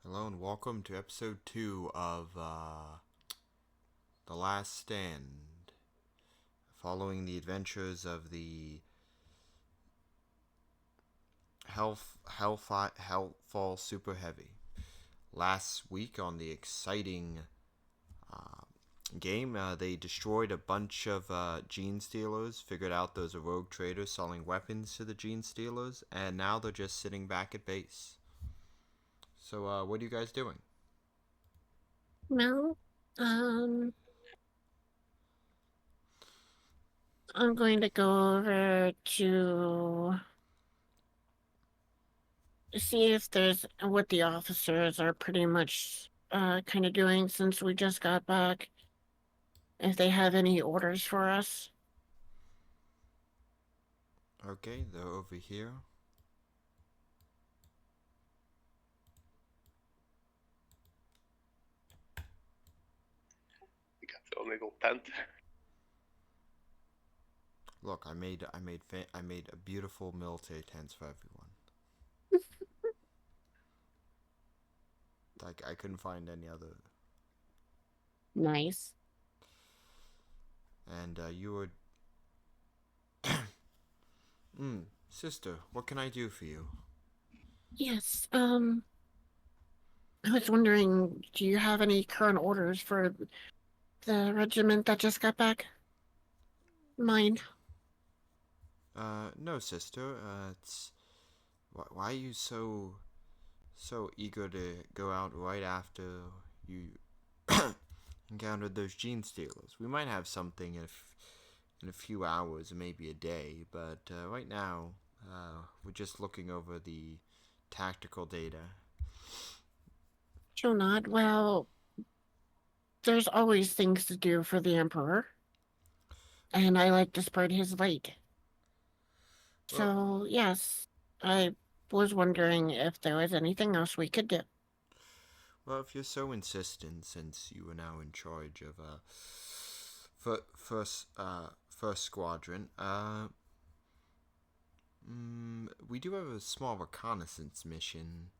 Hello and welcome to episode 2 of The Last Stand, following the adventures of the Hellfall Super Heavy. Last week on the exciting game, they destroyed a bunch of gene stealers, figured out those are rogue traders selling weapons to the gene stealers, and now they're just sitting back at base. So, what are you guys doing? Well, um, I'm going to go over to see if there's what the officers are pretty much kind of doing since we just got back. If they have any orders for us. Okay, they're over here. Ik had veel meer content. Look, I made a beautiful military tents for everyone. Like I couldn't find any other. Nice. And you were, sister. What can I do for you? Yes, I was wondering, do you have any current orders for the regiment that just got back? Mine. No, sister. It's why are you so eager to go out right after you encountered those gene stealers? We might have something in a few hours, maybe a day, but right now we're just looking over the tactical data. Sure not. Well, there's always things to do for the Emperor, and I like to spread his light. Well, So, yes, I was wondering if there was anything else we could do. well, if you're so insistent, since you are now in charge of first squadron, we do have a small reconnaissance mission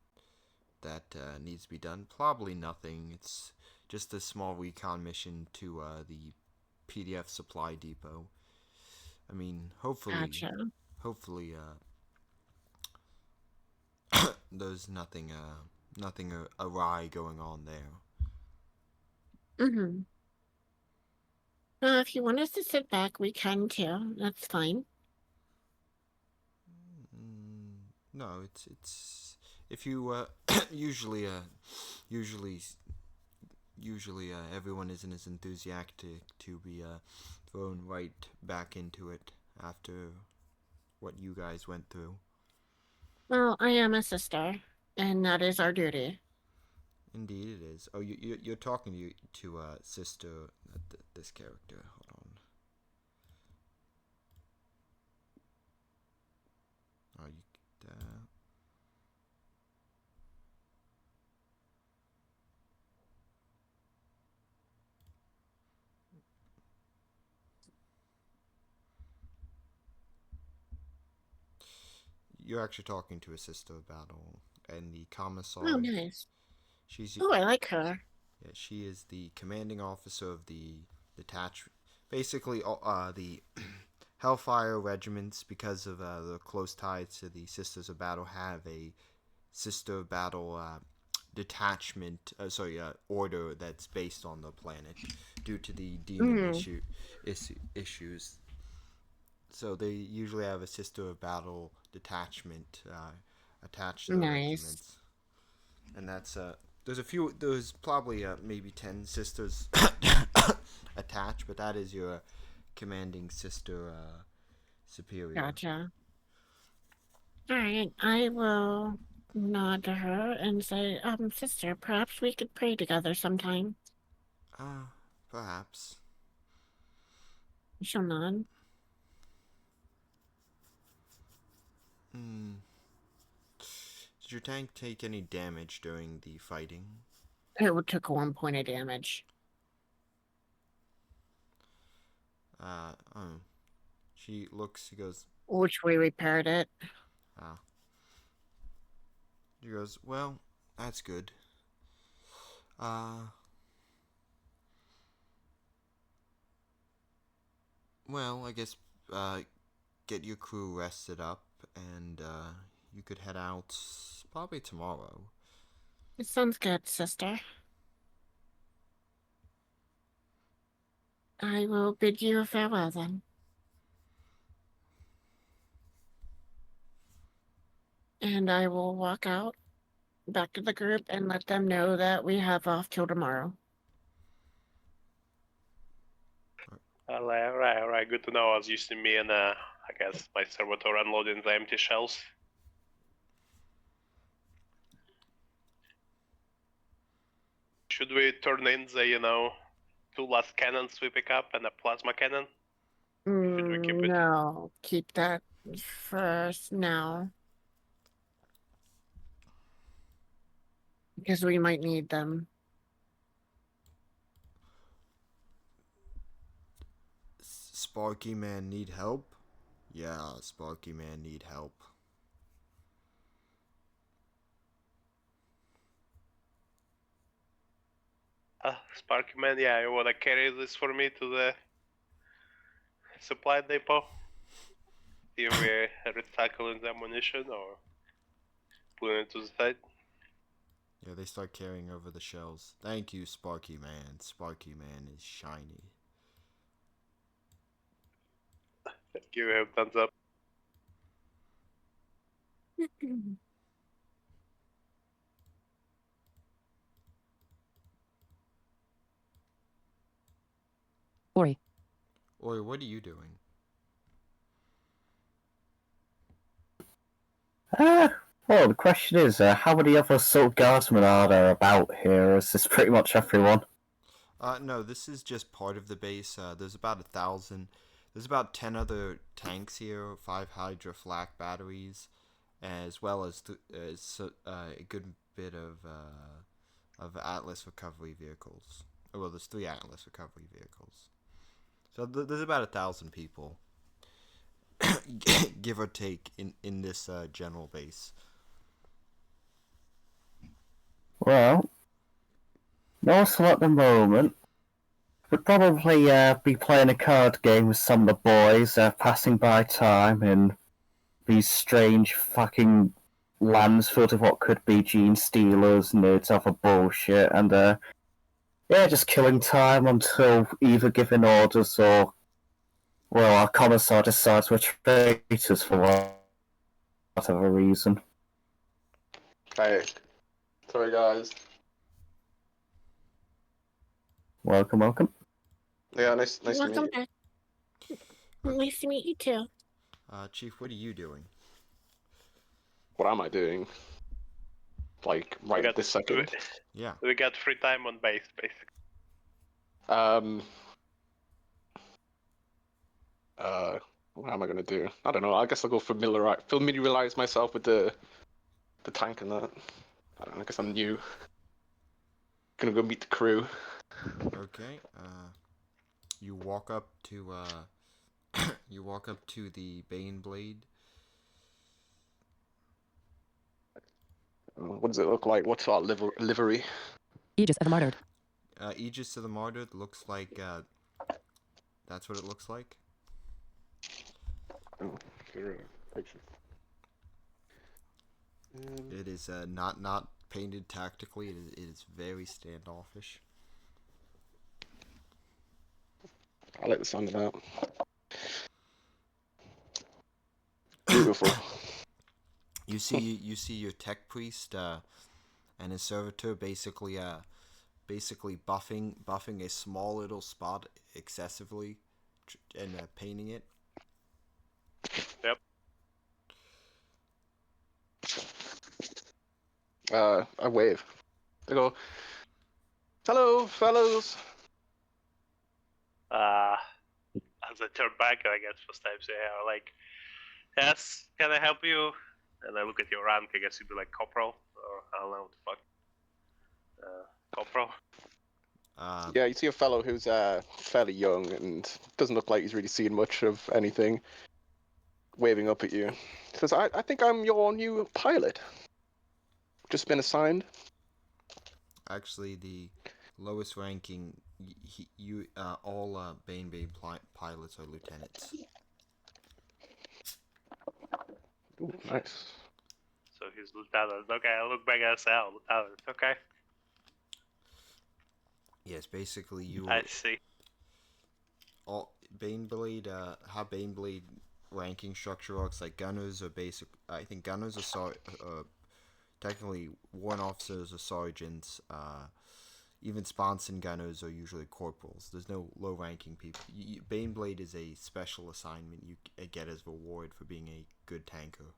that needs to be done. Probably nothing. It's just a small recon mission to the PDF supply depot. I mean, Gotcha. hopefully, there's nothing awry going on there. Mm-hmm. If you want us to sit back, we can too. That's fine. No, it's if you usually usually usually everyone isn't as enthusiastic to be thrown right back into it after what you guys went through. Well, I am a sister, and that is our duty. Indeed, it is. Oh, you're talking to sister, this character. Hold on. Oh, you. You're actually talking to a sister of battle, and the Oh, commissar. nice. She's Oh, I like her. Yeah, she is the commanding officer of the detachment. Basically, the Hellfire regiments, because of the close ties to the Sisters of Battle, have a Sister of Battle detachment. Order that's based on the planet due to the demon Mm, issues. So they usually have a Sister of Battle detachment attached to the nice. regiments, and that's there's a few. There's probably maybe 10 sisters attached, but that is your commanding sister superior. Gotcha. All right, I will nod to her and say, sister, perhaps we could pray together sometime. Uh, Perhaps. She'll nod. Hmm. Did your tank take any damage during the fighting? It took 1 point of damage. Oh. She looks. She goes. Which we repaired it. Ah. She goes. Well, that's good. Uh, well, I guess get your crew rested up, and you could head out probably tomorrow. It sounds good, sister. I will bid you farewell then. And I will walk out back to the group and let them know that we have off till tomorrow. Alright, good to know. As used to me and I guess my servitor unloading the empty shells. Should we turn in the, 2 last cannons we pick up and a plasma cannon? Should we keep it? No, keep that first now. Because we might need them. Sparky Man need help? Yeah, Sparky Man need help. Sparky Man, yeah, you wanna carry this for me to the supply depot? See if we're recycling the ammunition or putting it to the side? Yeah, they start carrying over the shells. Thank you, Sparky Man. Sparky Man is shiny. Give him thumbs up. Ori. Oi, what are you doing? Well, the question is, how many other assault guardsmen are there about here? Is this pretty much everyone? No, this is just part of the base. There's about 1,000. There's about 10 other tanks here, 5 Hydra flak batteries, as well as a good bit of Atlas recovery vehicles. Well, there's 3 Atlas recovery vehicles. So there's about 1,000 people, give or take, in this general base. Well, also at the moment, we'd probably be playing a card game with some of the boys, passing by time in these strange fucking lands filled with what could be gene stealers, nerds, other bullshit, and yeah, just killing time until either giving orders or, well, our commissar decides we're traitors for whatever reason. Hey, sorry guys. Welcome. Yeah, nice to meet Welcome you. back. Nice to meet you too. Chief, what are you doing? What am I doing? Like, right this second? Yeah. We got free time on base, basically. What am I gonna do? I don't know. I guess I'll go familiarize myself with the tank and that. I don't know. I guess I'm new. Gonna go meet the crew. Okay. You walk up to the Bane Blade. What does it look like? What's our livery? Aegis of the Martyred. Aegis of the Martyred looks like that's what it looks like. Oh, sure. Picture. It is not painted tactically. It is very standoffish. I like the sound of that. Beautiful. You see your tech priest and his servitor basically buffing a small little spot excessively and painting it. Yep. I wave. I go, hello, fellows. As I turn back, I guess first time say, like, yes, can I help you? And I look at your rank, I guess you'd be like corporal, or I don't know what the fuck. Corporal. Yeah, you see a fellow who's fairly young and doesn't look like he's really seen much of anything, waving up at you. Says, I think I'm your new pilot. Just been assigned. actually the lowest ranking. All Bane pilots are lieutenants. Ooh, nice. So he's lieutenant. Okay, I look back and say, oh, lieutenant. Okay, Yes, basically you I see. all Baneblade. How Baneblade ranking structure works, like gunners are basic. I think gunners are technically warrant officers or sergeants. Even sponson gunners are usually corporals. There's no low ranking people. Baneblade is a special assignment you get as reward for being a good tanker.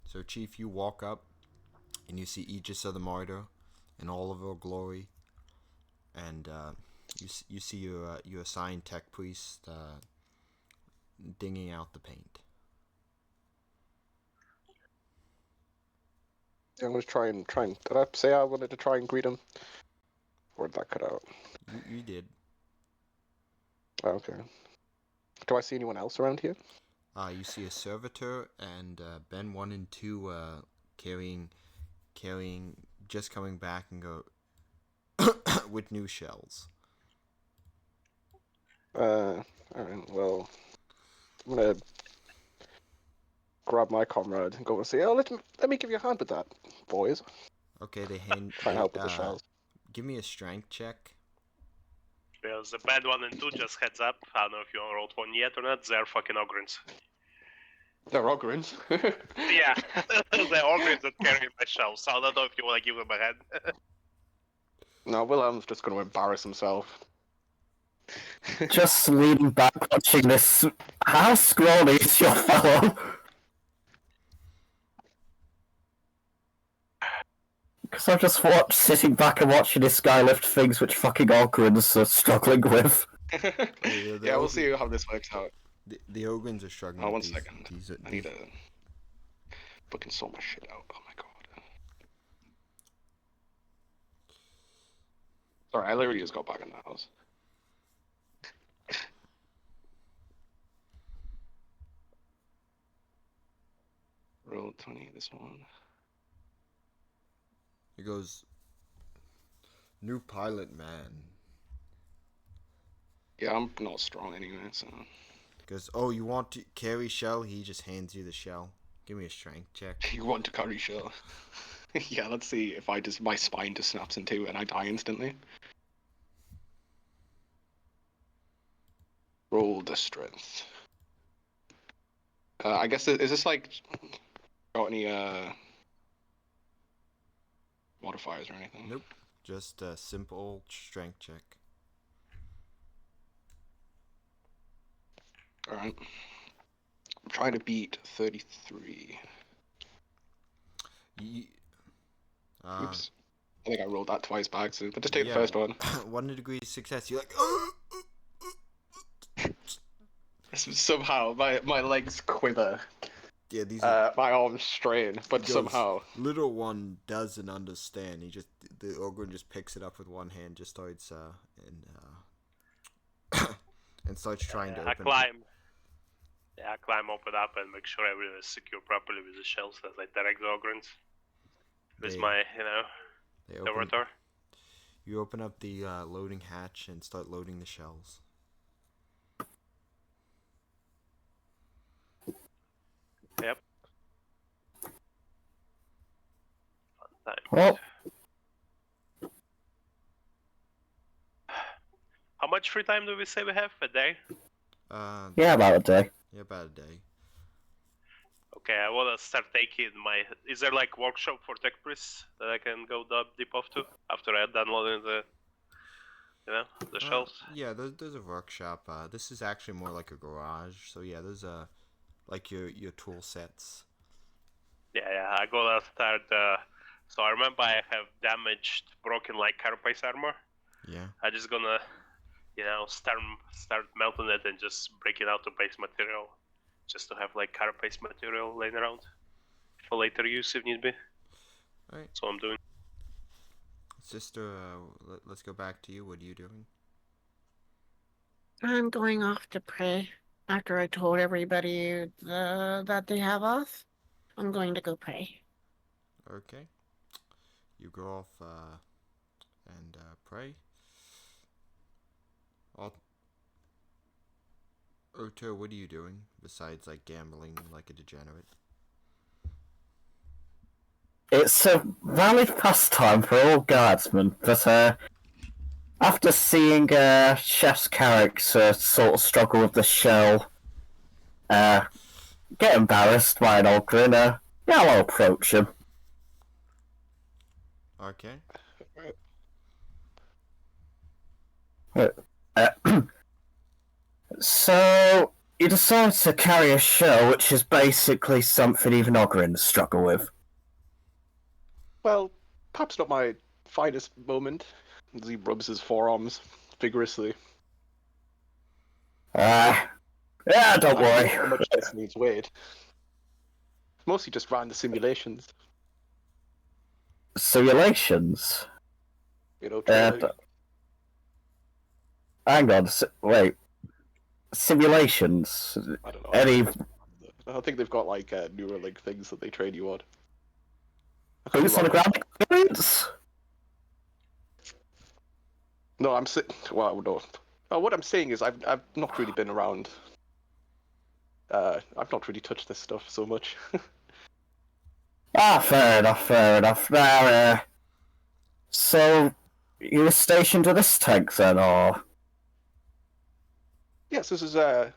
So, Chief, you walk up and you see Aegis of the Martyr in all of her glory, and you see your assigned tech priest dinging out the paint. Yeah, I'm gonna try and. Did I say I wanted to try and greet him? Or did that cut out? You did. Oh, okay. Do I see anyone else around here? You see a servitor and Ben 1 and 2 carrying, just coming back and go with new shells. Alright, well, I'm gonna grab my comrade and go and say, oh, let me give you a hand with that, boys. Okay, they hand. Try and help with the uh, shells. Give me a strength check. Because the bad 1 and 2, just heads up. I don't know if you rolled one yet or not. They're fucking Ogrins. They're Ogrins. Yeah, they're Ogrins that carry my shells. So I don't know if you want to give them a hand. No, Wilhelm's just gonna embarrass himself. Just leaning back watching this. How scrawny is your fellow? Because I'm just sitting back and watching this guy lift things which fucking Ogrins are struggling with. Yeah, we'll see how this works out. The Ogrins are struggling. Oh, with one second. These I need to fucking sort my shit out. Oh my god. Sorry, I literally just got back in the house. Roll 20, this one. He goes, new pilot, man. Yeah, I'm not strong anyway, so. Goes, oh, you want to carry shell? He just hands you the shell. Give me a strength check. You want to carry shell? Yeah, let's see if my spine just snaps in two and I die instantly. Roll the strength. I guess is this like got any modifiers or anything? Nope. Just a simple strength check. Alright. I'm trying to beat 33. Oops. I think I rolled that twice by accident, but just take the first one. 1 degree success. You're like, Somehow my legs quiver. yeah, these my arms strain, but goes, somehow. little one doesn't understand. The Ogren just picks it up with one hand, just starts and starts trying to open it. I climb, open up, and make sure everything is secure properly with the shells as I direct the Ogrins with my, servitor. You open up the loading hatch and start loading the shells. Yep. Fun time. Well, How much free time do we say we have? A day? yeah, about a day. Yeah, about a day. Okay, I wanna start taking my. Is there like workshop for tech priests that I can go deep off to after I downloading the shells? Yeah, there's a workshop. This is actually more like a garage. So yeah, there's like your tool sets. Yeah, I go to start. So I remember I have damaged, broken like carapace armor. Yeah. I just gonna, start melting it and just break it out to base material, just to have like carapace material laying around for later use if need be. Alright. That's what I'm doing. Sister, let's go back to you. What are you doing? I'm going off to pray after I told everybody that they have off. I'm going to go pray. Okay. You go off and pray. Oto, what are you doing besides like gambling like a degenerate? It's a valid pastime for all guardsmen, but after seeing Chef's character sort of struggle with the shell, get embarrassed by an Ogren, yeah, I'll approach him. Okay. So, you decide to carry a shell, which is basically something even Ogrins struggle with. Well, perhaps not my finest moment. As he rubs his forearms vigorously. Yeah, don't I don't know worry. how much this needs weight. Mostly just ran the simulations. Simulations? You know, trying to, Hang on, wait. Simulations? I don't know. Any... I think they've got like Neuralink things that they train you on. Boots on the ground experience? No, well, no. What I'm saying is I've not really been around. I've not really touched this stuff so much. Fair enough. Now, so, you were stationed to this tank then, or...? Yes, this is yeah,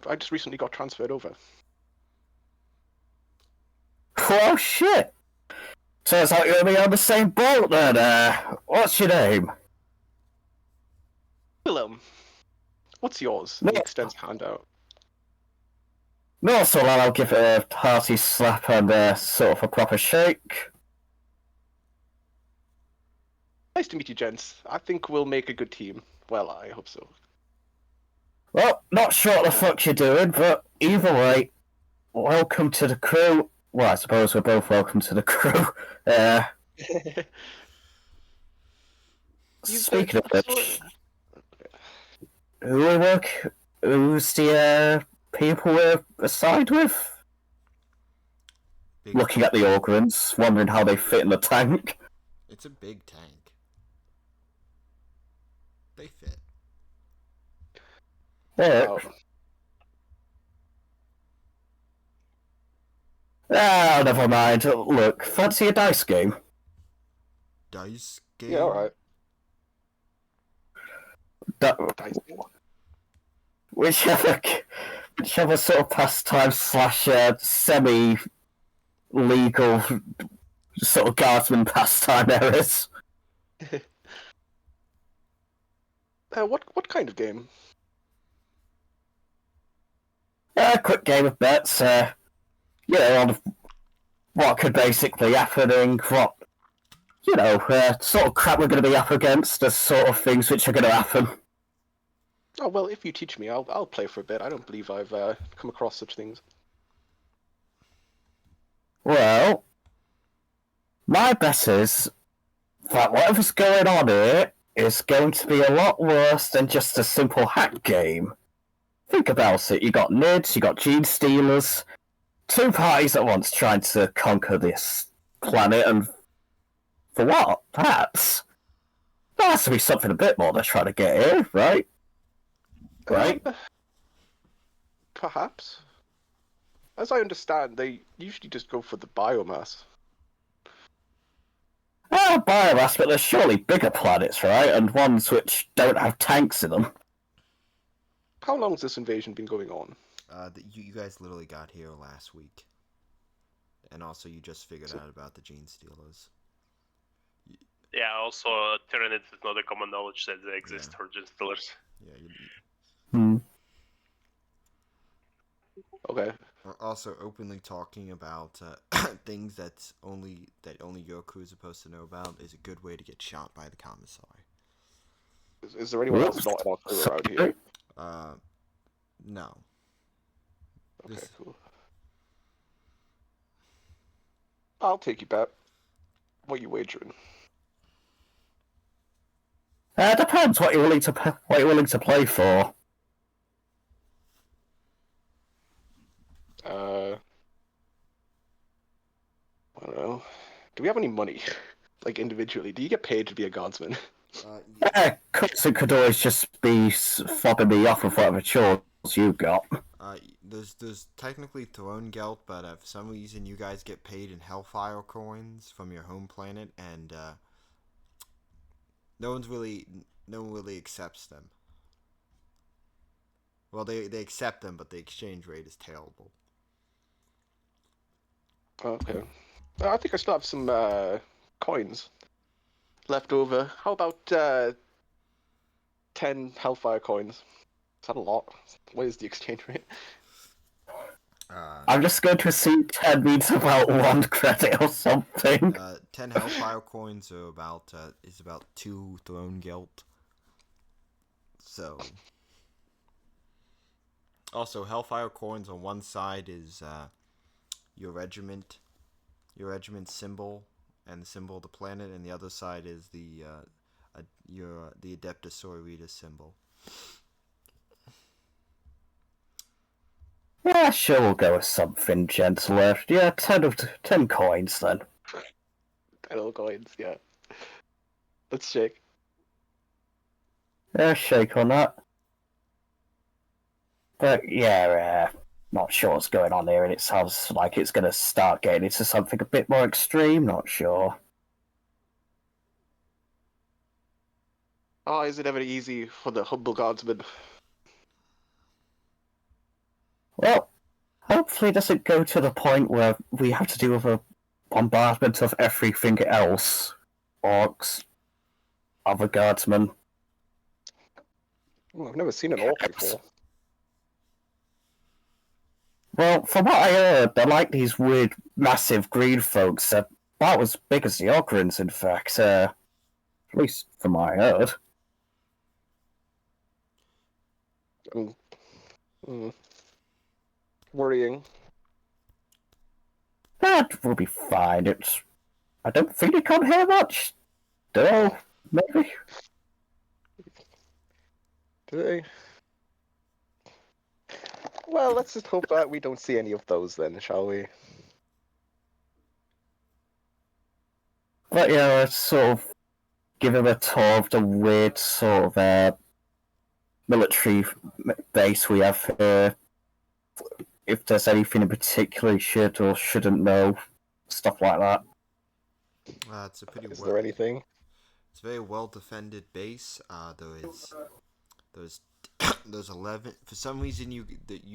I just recently got transferred over. Oh shit! Turns out you're gonna be on the same boat then, what's your name? Willem, what's yours? No. He extends hand out. No, so I'll give it a hearty slap and sort of a proper shake. Nice to meet you, gents. I think we'll make a good team. Well, I hope so. Well, not sure what the fuck you're doing, but either way, welcome to the crew. Well, I suppose we're both welcome to the crew. Speaking of which, who's the people we're assigned with? Big Looking at the Ogrins, wondering how they fit in the tank. It's a big tank. They fit. Yeah. Never mind. Look, fancy a dice game? Dice game? Yeah, alright. Whichever sort of pastime slash semi-legal sort of guardsman pastime there is. What kind of game? Quick game of bets. On what could basically happen, what sort of crap we're going to be up against, the sort of things which are going to happen. Oh well, if you teach me, I'll play for a bit. I don't believe I've come across such things. Well, my bet is that whatever's going on here is going to be a lot worse than just a simple hack game. Think about it. You got Nids, you got Gene Stealers, two parties at once trying to conquer this planet, and for what? Perhaps there has to be something a bit more they're trying to get here, right? Right? Perhaps. As I understand, they usually just go for the biomass. Biomass, but there's surely bigger planets, right? And ones which don't have tanks in them. How long has this invasion been going on? You guys literally got here last week. And also you just figured out about the Gene Stealers. Yeah, also Tyranid is not a common knowledge that they exist for Gene Stealers. Yeah, Okay. We're also openly talking about things that only your crew is supposed to know about is a good way to get shot by the commissar. Is there anyone else not in our crew around here? No. Okay, cool. I'll take you bet. What are you wagering? Depends what you're willing to play for. I don't know. Do we have any money? Like individually, do you get paid to be a guardsman? It could always just be fobbing me off with whatever chores you got. There's technically throne gelt, but for some reason you guys get paid in Hellfire coins from your home planet, and no one really accepts them. Well, they accept them, but the exchange rate is terrible. Okay. I think I still have some coins left over. How about 10 Hellfire coins? Is that a lot? What is the exchange rate? I'm just going to assume 10 means about 1 credit or something. 10 Hellfire coins are about 2 throne gelt. So, also Hellfire coins on one side is your regiment symbol and the symbol of the planet, and the other side is the Adeptus Sororita symbol. Yeah, sure, we'll go with something gentler. Yeah, 10 coins then. 10 little coins, yeah. Let's shake. Yeah, shake on that. But yeah, not sure what's going on here, and it sounds like it's going to start getting into something a bit more extreme, not sure. Oh, is it ever easy for the humble guardsman? Well, hopefully it doesn't go to the point where we have to do with a bombardment of everything else. Orcs, other guardsmen. Oh, I've never seen an orc before. Well, from what I heard, they're like these weird, massive green folks. About as big as the Ogrins, in fact. At least from what I heard. Worrying. That will be fine. I don't think they come here much. Still, maybe. Do they? Well, let's just hope that we don't see any of those then, shall we? But yeah, let's sort of give him a tour of the weird sort of military base we have here. If there's anything in particular he should or shouldn't know, stuff like that. It's a pretty. Is there anything? It's a very well defended base. There's 11. For some reason, you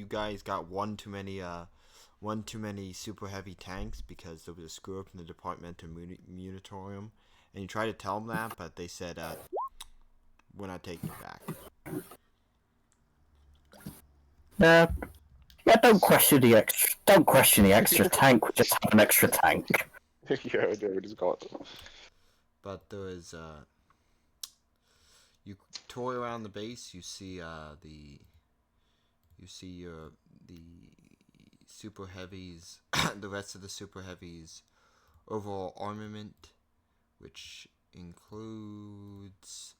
guys got one too many super heavy tanks because there was a screw up in the Departmental Munitorium, and you tried to tell them that, but they said we're not taking it back. Yeah, don't question the extra tank. We just have an extra tank. Yeah, we just got. But there is you tour around the base. You see the super heavies, the rest of the super heavies overall armament, which includes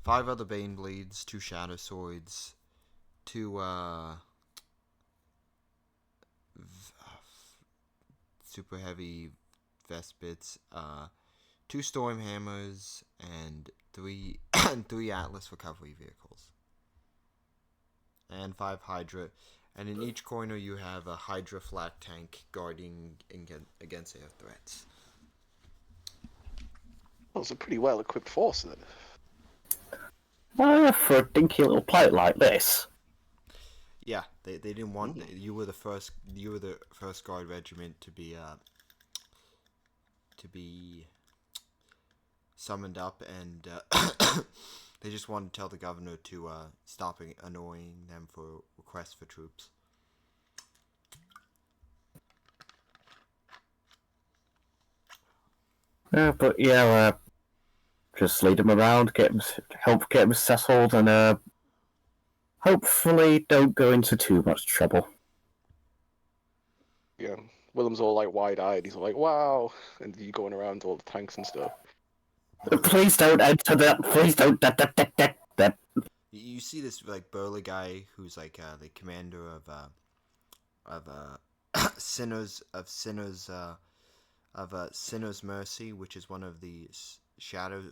5 other Bane Blades, 2 Shadow Swords, 2 super heavy Vespits, 2 Storm Hammers, and 3 Atlas recovery vehicles, and 5 Hydra. And in each corner you have a Hydra flak tank guarding against air threats. Well, it's a pretty well equipped force then. For a dinky little plate like this. Yeah, they didn't want you were the first guard regiment to be summoned up, and they just wanted to tell the governor to stop annoying them for requests for troops. But yeah, just lead them around, help get them settled, and hopefully don't go into too much trouble. Yeah, Willem's all like wide-eyed. He's all like, "Wow!" And you going around all the tanks and stuff. Please don't enter that. Please don't. That. You see this like burly guy who's like the commander of Sinner's Mercy, which is one of the Shadow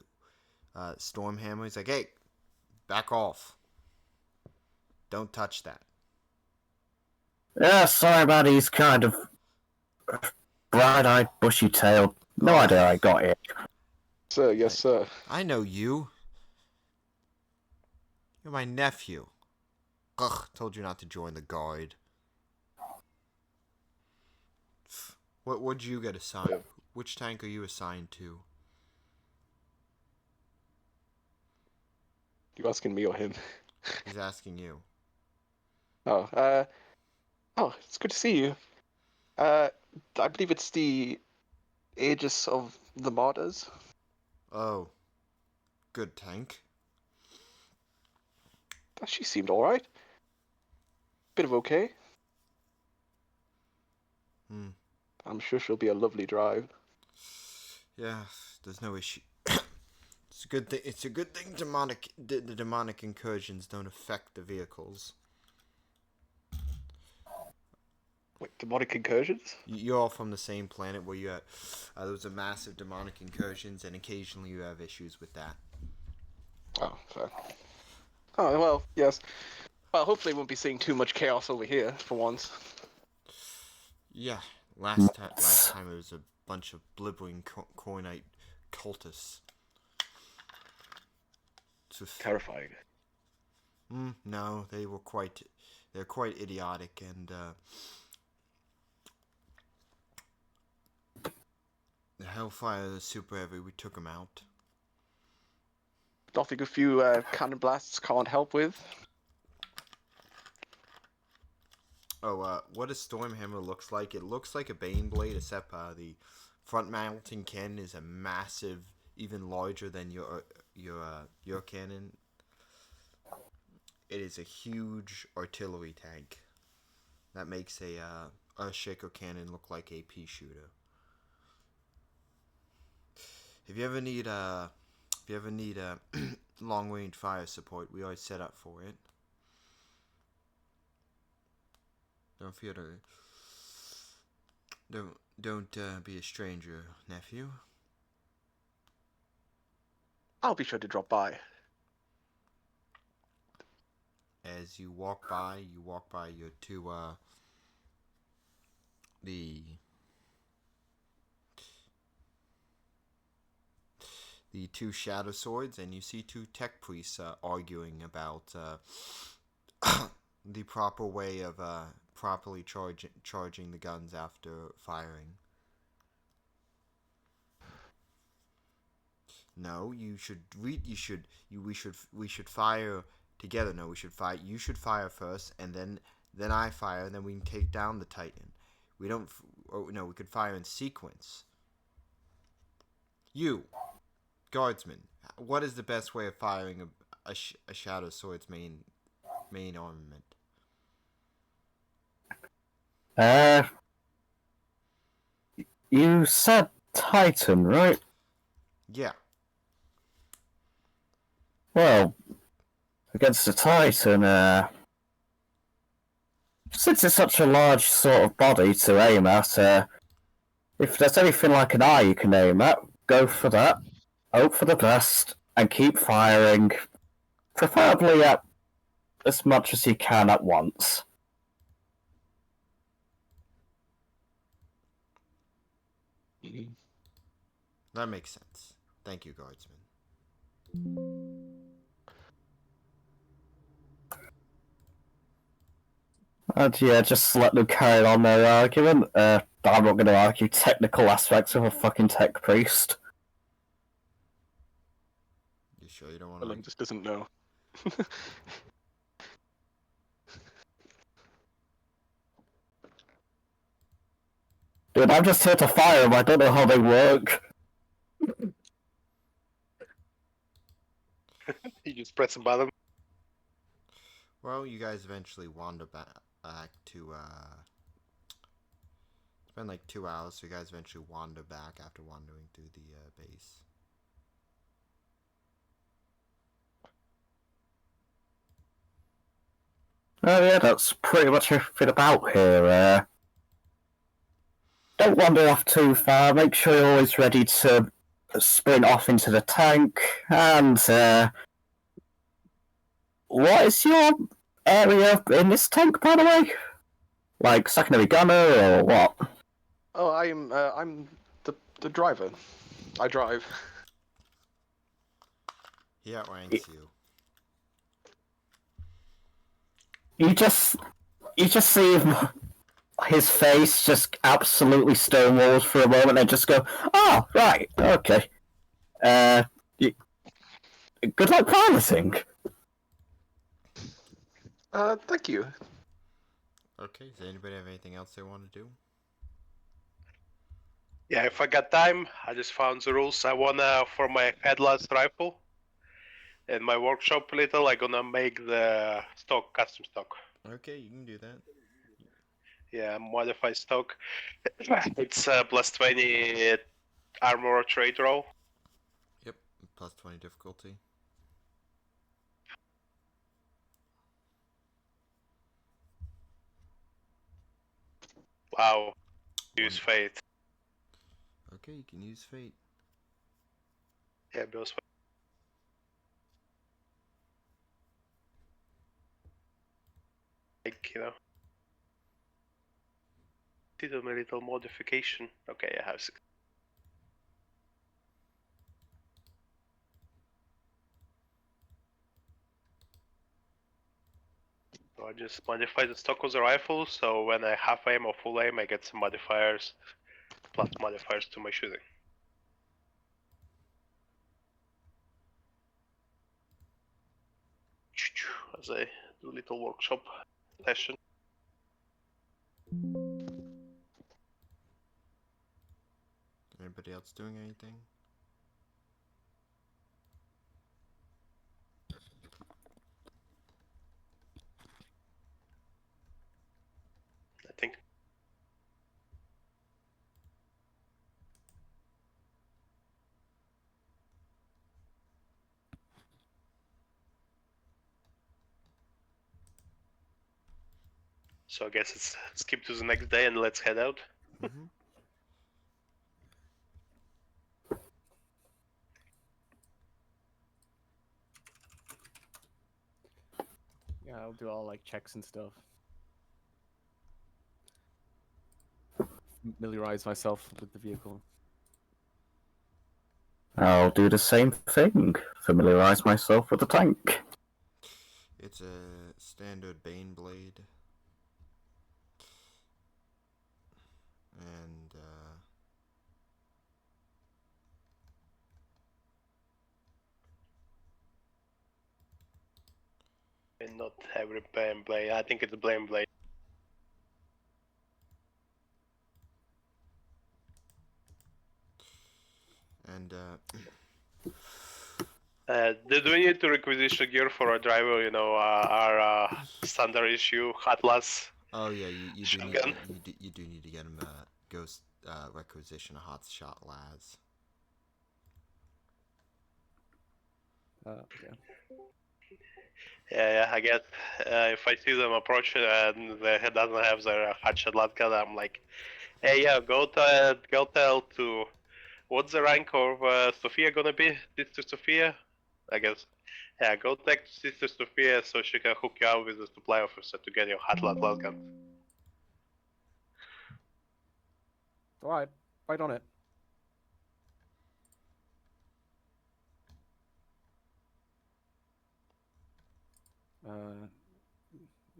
Stormhammer. He's like, hey, back off. Don't touch that. Yeah, sorry about his kind of bright-eyed, bushy-tailed. No Oh. idea I got it. Sir, yes, sir. I know you. You're my nephew. Ugh, told you not to join the guard. What'd you get assigned? Yeah. Which tank are you assigned to? You asking me or him? He's asking you. Oh, it's good to see you. I believe it's the Aegis of the Martyrs. Oh. Good tank. She seemed alright. Bit of okay. Hmm. I'm sure she'll be a lovely drive. Yeah, there's no issue. It's a good thing. It's a good thing the demonic incursions don't affect the vehicles. Wait, demonic incursions? You're all from the same planet where you had those are massive demonic incursions, and occasionally you have issues with that. Oh, fair. Oh, well, yes. Well, hopefully we won't be seeing too much chaos over here, for once. Yeah, last time it was a bunch of blibbering Coinite cultists. Terrifying. No, they're quite idiotic, and the Hellfire is super heavy. We took them out. Nothing a few cannon blasts can't help with. Oh, what a Stormhammer looks like. It looks like a Baneblade, except the front mounting cannon is a massive, even larger than your cannon. It is a huge artillery tank that makes a Earthshaker cannon look like a pea shooter. If you ever need long range fire support, we always set up for it. Don't fear to. Don't be a stranger, nephew. I'll be sure to drop by. As you walk by your two the two shadow swords, and you see two tech priests arguing about the proper way of properly charging the guns after firing. No, we should fire together. No, we should fight. You should fire first, and then I fire, and then we can take down the Titan. We don't. No, we could fire in sequence. You, guardsman, what is the best way of firing a shadow sword's main armament? You said Titan, right? Yeah. Well, against the Titan, since it's such a large sort of body to aim at, if there's anything like an eye you can aim at, go for that, hope for the best, and keep firing, preferably at as much as you can at once. That makes sense. Thank you, guardsman. And yeah, just let them carry on their argument. I'm not going to argue technical aspects of a fucking tech priest. You sure you don't want Well, he to? just doesn't know. Dude, I'm just here to fire them, I don't know how they work. You just press a button. Well, you guys eventually wander back to it's been like 2 hours, so you guys eventually wander back after wandering through the base. Oh yeah, that's pretty much everything about here. Don't wander off too far. Make sure you're always ready to sprint off into the tank. And what is your area in this tank, by the way? Like secondary gunner or what? Oh, I'm the driver. I drive. He outranks you. You just see his face just absolutely stonewalls for a moment and just go, oh, right, okay. Good luck piloting. Thank you. Okay, does anybody have anything else they want to do? Yeah, if I got time, I just found the rules. I wanna, for my headless rifle, in my workshop little, I'm gonna make the stock, custom stock. Okay, you can do that. Yeah, modified stock. It's plus 20 armor trade roll. Yep, plus 20 difficulty. Wow. Use fate. Okay, you can use fate. Yeah, Bill's fate. Like, you know. Did a little modification. Okay, I have 6. So I just modify the stock of the rifle, so when I half aim or full aim, I get some modifiers, plus modifiers to my shooting. As I do little workshop session. Anybody else doing anything? I think. So I guess it's skip to the next day and let's head out. Mm-hmm. Yeah, I'll do all like checks and stuff. Familiarize myself with the vehicle. I'll do the same thing. Familiarize myself with the tank. It's a standard Bane blade. And, And not every blame blade. I think it's a blame blade. and, Do we need to requisition gear for a driver? You know, our standard issue Atlas. oh yeah, you do need Shotgun. you do need to get him ghost requisition a hot shot las. Yeah. Yeah, I get. If I see them approach and they doesn't have their hatchet lat gun, I'm like, hey, yeah, go tell to. What's the rank of Sophia gonna be? Sister Sophia, I guess. Yeah, go text Sister Sophia so she can hook you up with the supply officer to get your hot lat gun. Alright, right on it.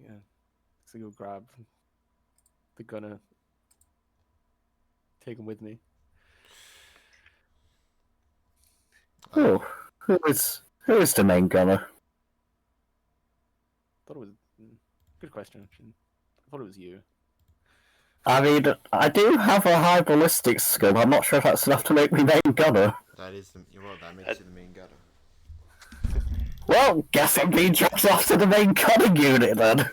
Yeah. So go grab the gunner. Take him with me. Oh, who is the main gunner? Thought it was good question. Actually. I thought it was you. I mean, I do have a high ballistic skill. I'm not sure if that's enough to make me main gunner. That is the that makes you the main gunner. Well, guess I'm being dropped off to the main gunning unit then.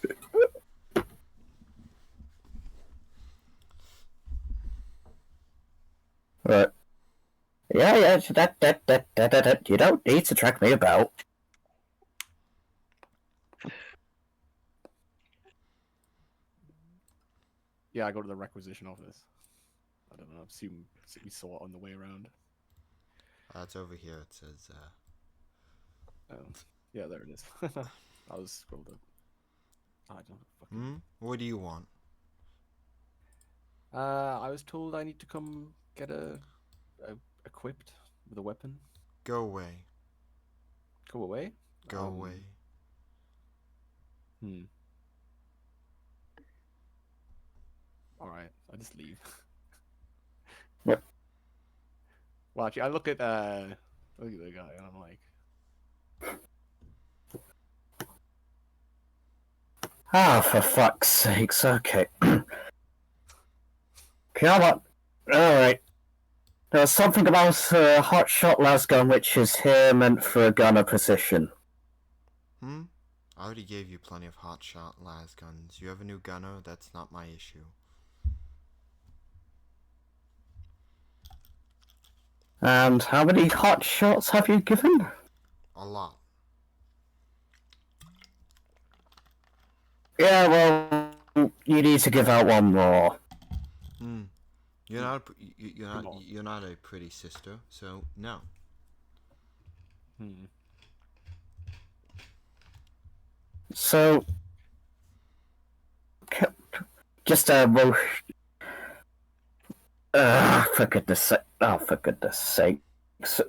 Right. Yeah, that. You don't need to track me about. Yeah, I go to the requisition office. I don't know. I assume we saw it on the way around. It's over here. It says. Yeah, there it is. I was scrolled up. I don't fucking. What do you want? I was told I need to come get equipped with a weapon. Go away. Go away. Go away. All right, I just leave. Yep. Well, actually, I look at the guy and I'm like, Ah, for fuck's sakes, okay. Come on. Alright. There's something about hotshot lasgun which is here meant for a gunner position. I already gave you plenty of hotshot las guns. You have a new gunner, that's not my issue. And how many hotshots have you given? A lot. Yeah, well, you need to give out one more. You're not a pretty sister, so no. So, just for goodness sake! Oh, for goodness sake! So,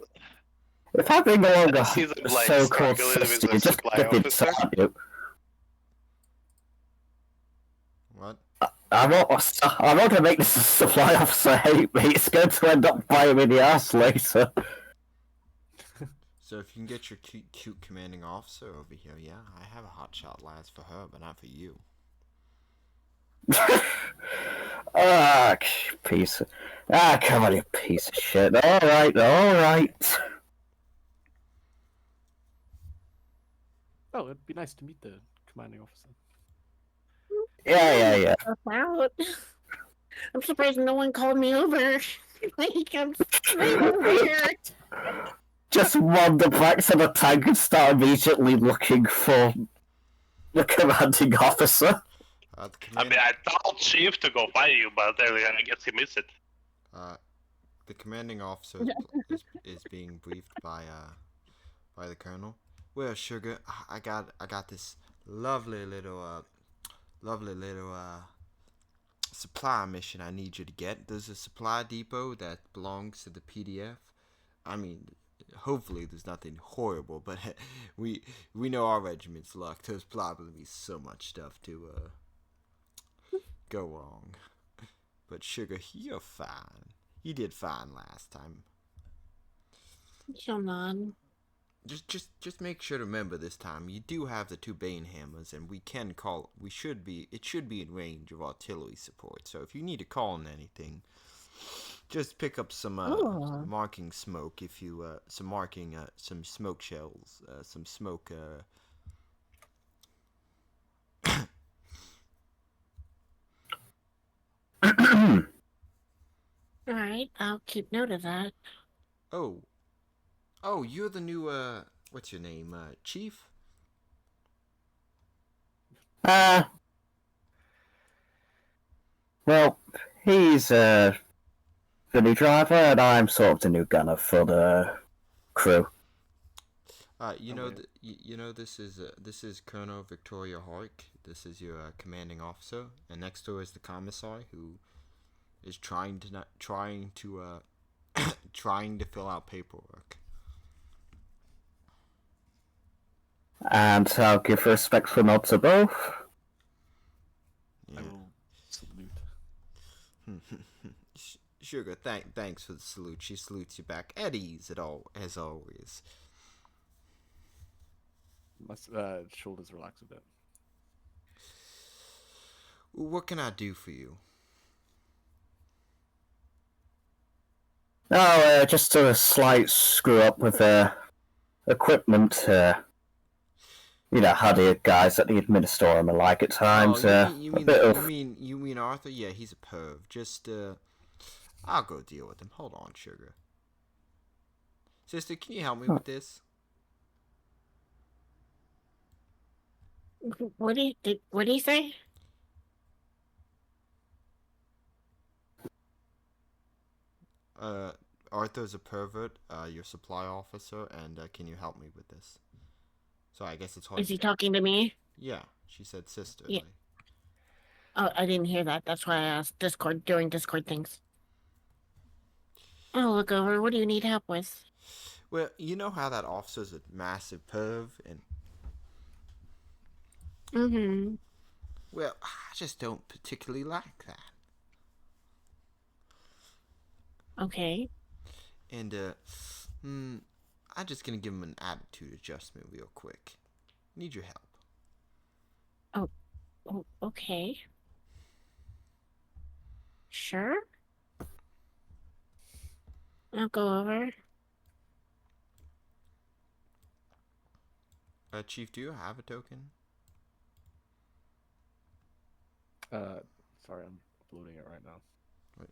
if I'm being no longer See them, like, so-called struggling with sister, the just supply get me officer? started. What? I'm not gonna make this supply officer hate me. It's going to end up biting me in the ass later. So if you can get your cute commanding officer over here, yeah, I have a hotshot las for her, but not for you. Come on, you piece of shit. Alright. oh, it'd be nice to meet the commanding officer. Yeah. Out. I'm surprised no one called me over. Like, I'm straight over here. Just wander back to the tank and start immediately looking for the commanding officer. I mean, I told Chief to go find you, but then I guess he missed it. The commanding officer is being briefed by the colonel. Well, sugar, I got this lovely little supply mission I need you to get. There's a supply depot that belongs to the PDF. I mean, hopefully there's nothing horrible, but we know our regiment's luck. There's probably so much stuff to go wrong. But sugar, you're fine. You did fine last time. Come on. Just make sure to remember this time you do have the 2 Bane hammers, and it should be in range of artillery support. So if you need to call on anything, just pick up some marking smoke. If you some smoke shells, some smoke. All right, I'll keep note of that. Oh, you're the new what's your name, Chief? Well, he's the new driver, and I'm sort of the new gunner for the crew. This is Colonel Victoria Hark. This is your commanding officer, and next door is the commissar who is trying to fill out paperwork. And I'll give respectful nod to both. Yeah. I will salute. Sugar, thanks for the salute. She salutes you back at ease as always. My shoulders relax a bit. What can I do for you? Oh, just a slight screw up with equipment. You know how the guys at the administratorium are like at times. You mean Arthur? Yeah, he's a perv. Just I'll go deal with him. Hold on, sugar. Sister, can you help me with this? What did he say? Arthur's a pervert, your supply officer, and can you help me with this? So I guess it's hard Is to he get. talking to me? Yeah, she said sister. Yeah. Like, Oh, I didn't hear that. That's why I asked Discord, doing Discord things. I'll look over. What do you need help with? well, you know how that officer's a massive perv, and Mm-hmm. well, I just don't particularly like that. Okay. And I'm just gonna give him an attitude adjustment real quick. Need your help. Oh, okay. Sure. I'll go over. Chief, do you have a token? Sorry, I'm uploading it right now. Wait.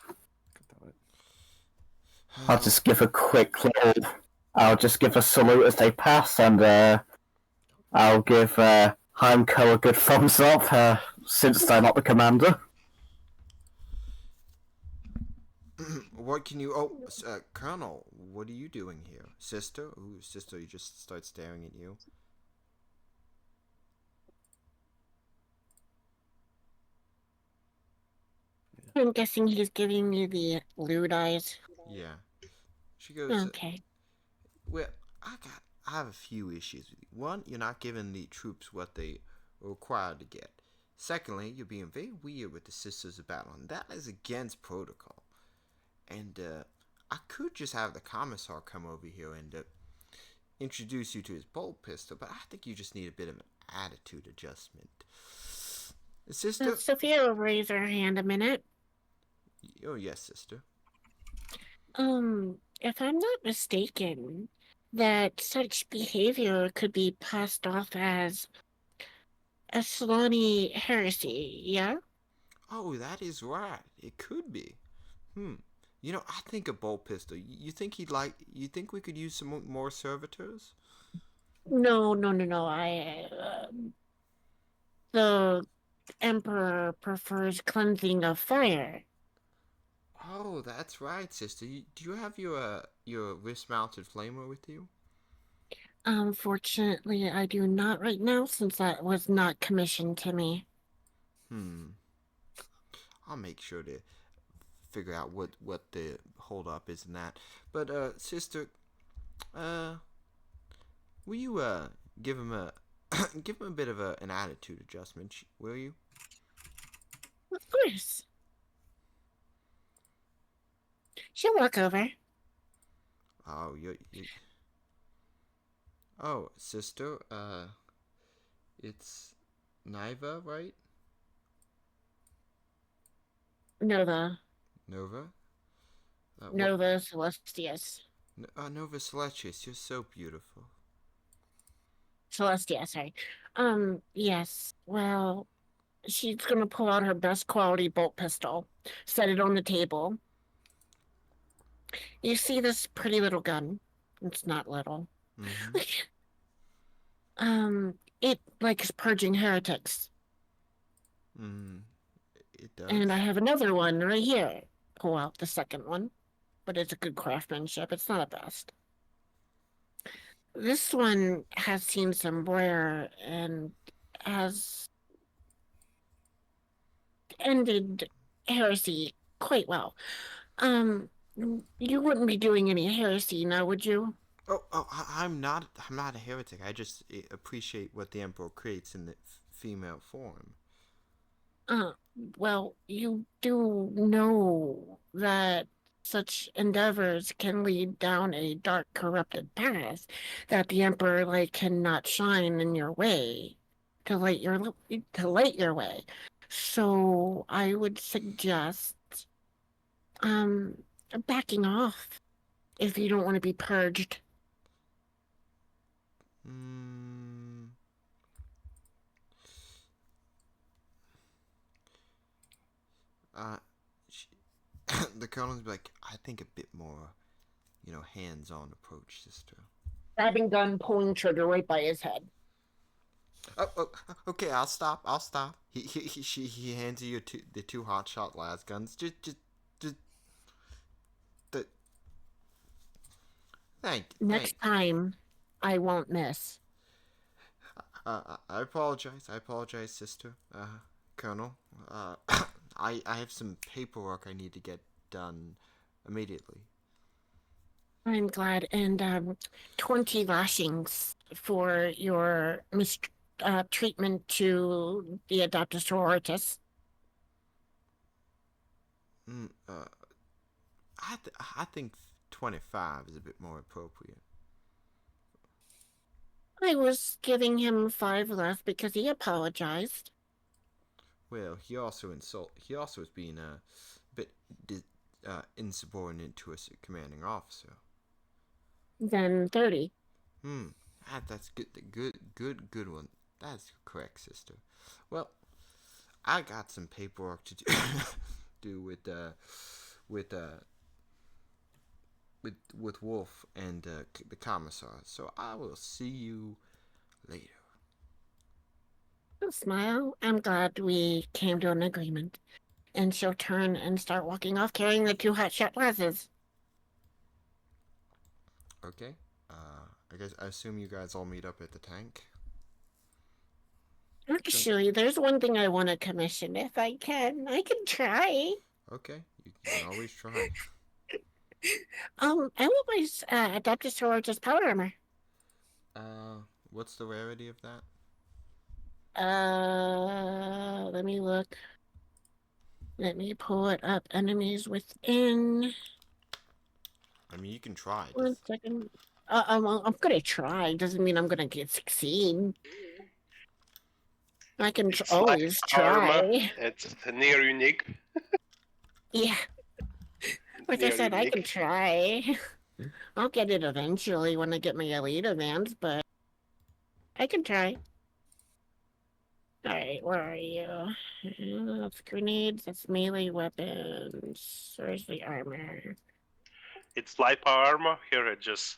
God damn it. I'll just give a quick little. I'll just give a salute as they pass, and I'll give Heimco a good thumbs up, since they're not the commander. What can you? Oh, Colonel, what are you doing here, sister? Ooh, sister, you just start staring at you. I'm guessing he's giving you the lewd eyes. Yeah. She goes. Okay. Well, I have a few issues with you. One, you're not giving the troops what they are required to get. Secondly, you're being very weird with the Sisters of Battle, and that is against protocol. And I could just have the commissar come over here and introduce you to his bolt pistol, but I think you just need a bit of an attitude adjustment. Sister? Sophia will raise her hand a minute. Oh, yes, sister. If I'm not mistaken, that such behavior could be passed off as a Solani heresy, yeah? Oh, that is right. It could be. You know, I think a bolt pistol. You think he'd like? You think we could use some more servitors? No. The Emperor prefers cleansing of fire. Oh, that's right, sister. Do you have your wrist-mounted flamer with you? Unfortunately, I do not right now since that was not commissioned to me. I'll make sure to figure out what the hold up is in that. But sister, will you give him a give him a bit of an attitude adjustment, will you? Of course. She'll walk over. Oh, you. Oh, sister, it's Niva, right? Nova. Nova? Nova Celestius. Nova Celestius, you're so beautiful. Celestia, sorry. Yes. Well, she's gonna pull out her best quality bolt pistol, set it on the table. You see this pretty little gun? It's not little. Mm-hmm. It likes purging heretics. It does. And I have another one right here. Pull out the second one, but it's a good craftsmanship. It's not a best. This one has seen some wear and has ended heresy quite well. You wouldn't be doing any heresy now, would you? I'm not a heretic. I just appreciate what the Emperor creates in the female form. Well, you do know that such endeavors can lead down a dark, corrupted path that the Emperor cannot shine in your way to light your way. So I would suggest backing off if you don't want to be purged. The colonel's like, I think a bit more, hands-on approach, sister. Grabbing gun, pulling trigger right by his head. Okay, I'll stop. I'll stop. He hands you the two hotshot las guns. Just the. Next time, I won't miss. I apologize. I apologize, sister. Colonel. I have some paperwork I need to get done immediately. I'm glad. And 20 lashings for your treatment to the Adeptus Sororitas. I think 25 is a bit more appropriate. I was giving him 5 left because he apologized. Well, he also was being a bit insubordinate to a commanding officer. Then 30. That's good one. That's correct, sister. Well, I got some paperwork to do with Wolf and the commissar. So I will see you later. Smile. I'm glad we came to an agreement. And she'll turn and start walking off carrying the 2 hotshot glasses. Okay. I assume you guys all meet up at the tank. Actually, there's one thing I want to commission if I can. I can try. Okay, you can always try. I want my Adeptus Sororitas power armor. What's the rarity of that? Let me look. Let me pull it up. Enemies within. I mean, you can try. 1 second. I'm gonna try. Doesn't mean I'm gonna succeed. I can always try. Armor. It's near unique. Yeah. Like I Near said, I can unique. try. I'll get it eventually when I get my elite advance, but I can try. Alright, where are you? That's grenades, that's melee weapons. Where's the armor? It's light power armor. Here it just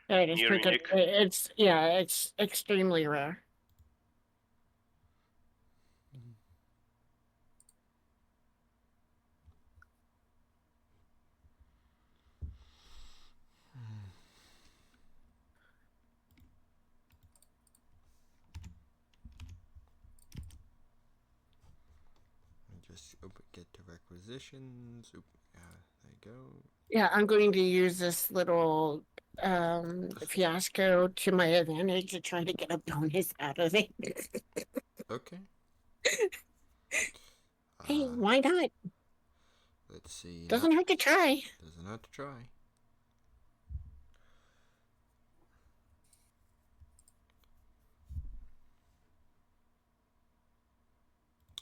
There it is. near unique. It's extremely rare. Just get to requisitions. There you go. Yeah, I'm going to use this little fiasco to my advantage to try to get a bonus out of it. Okay. Hey, why not? Let's see. Doesn't hurt to try. Doesn't hurt to try.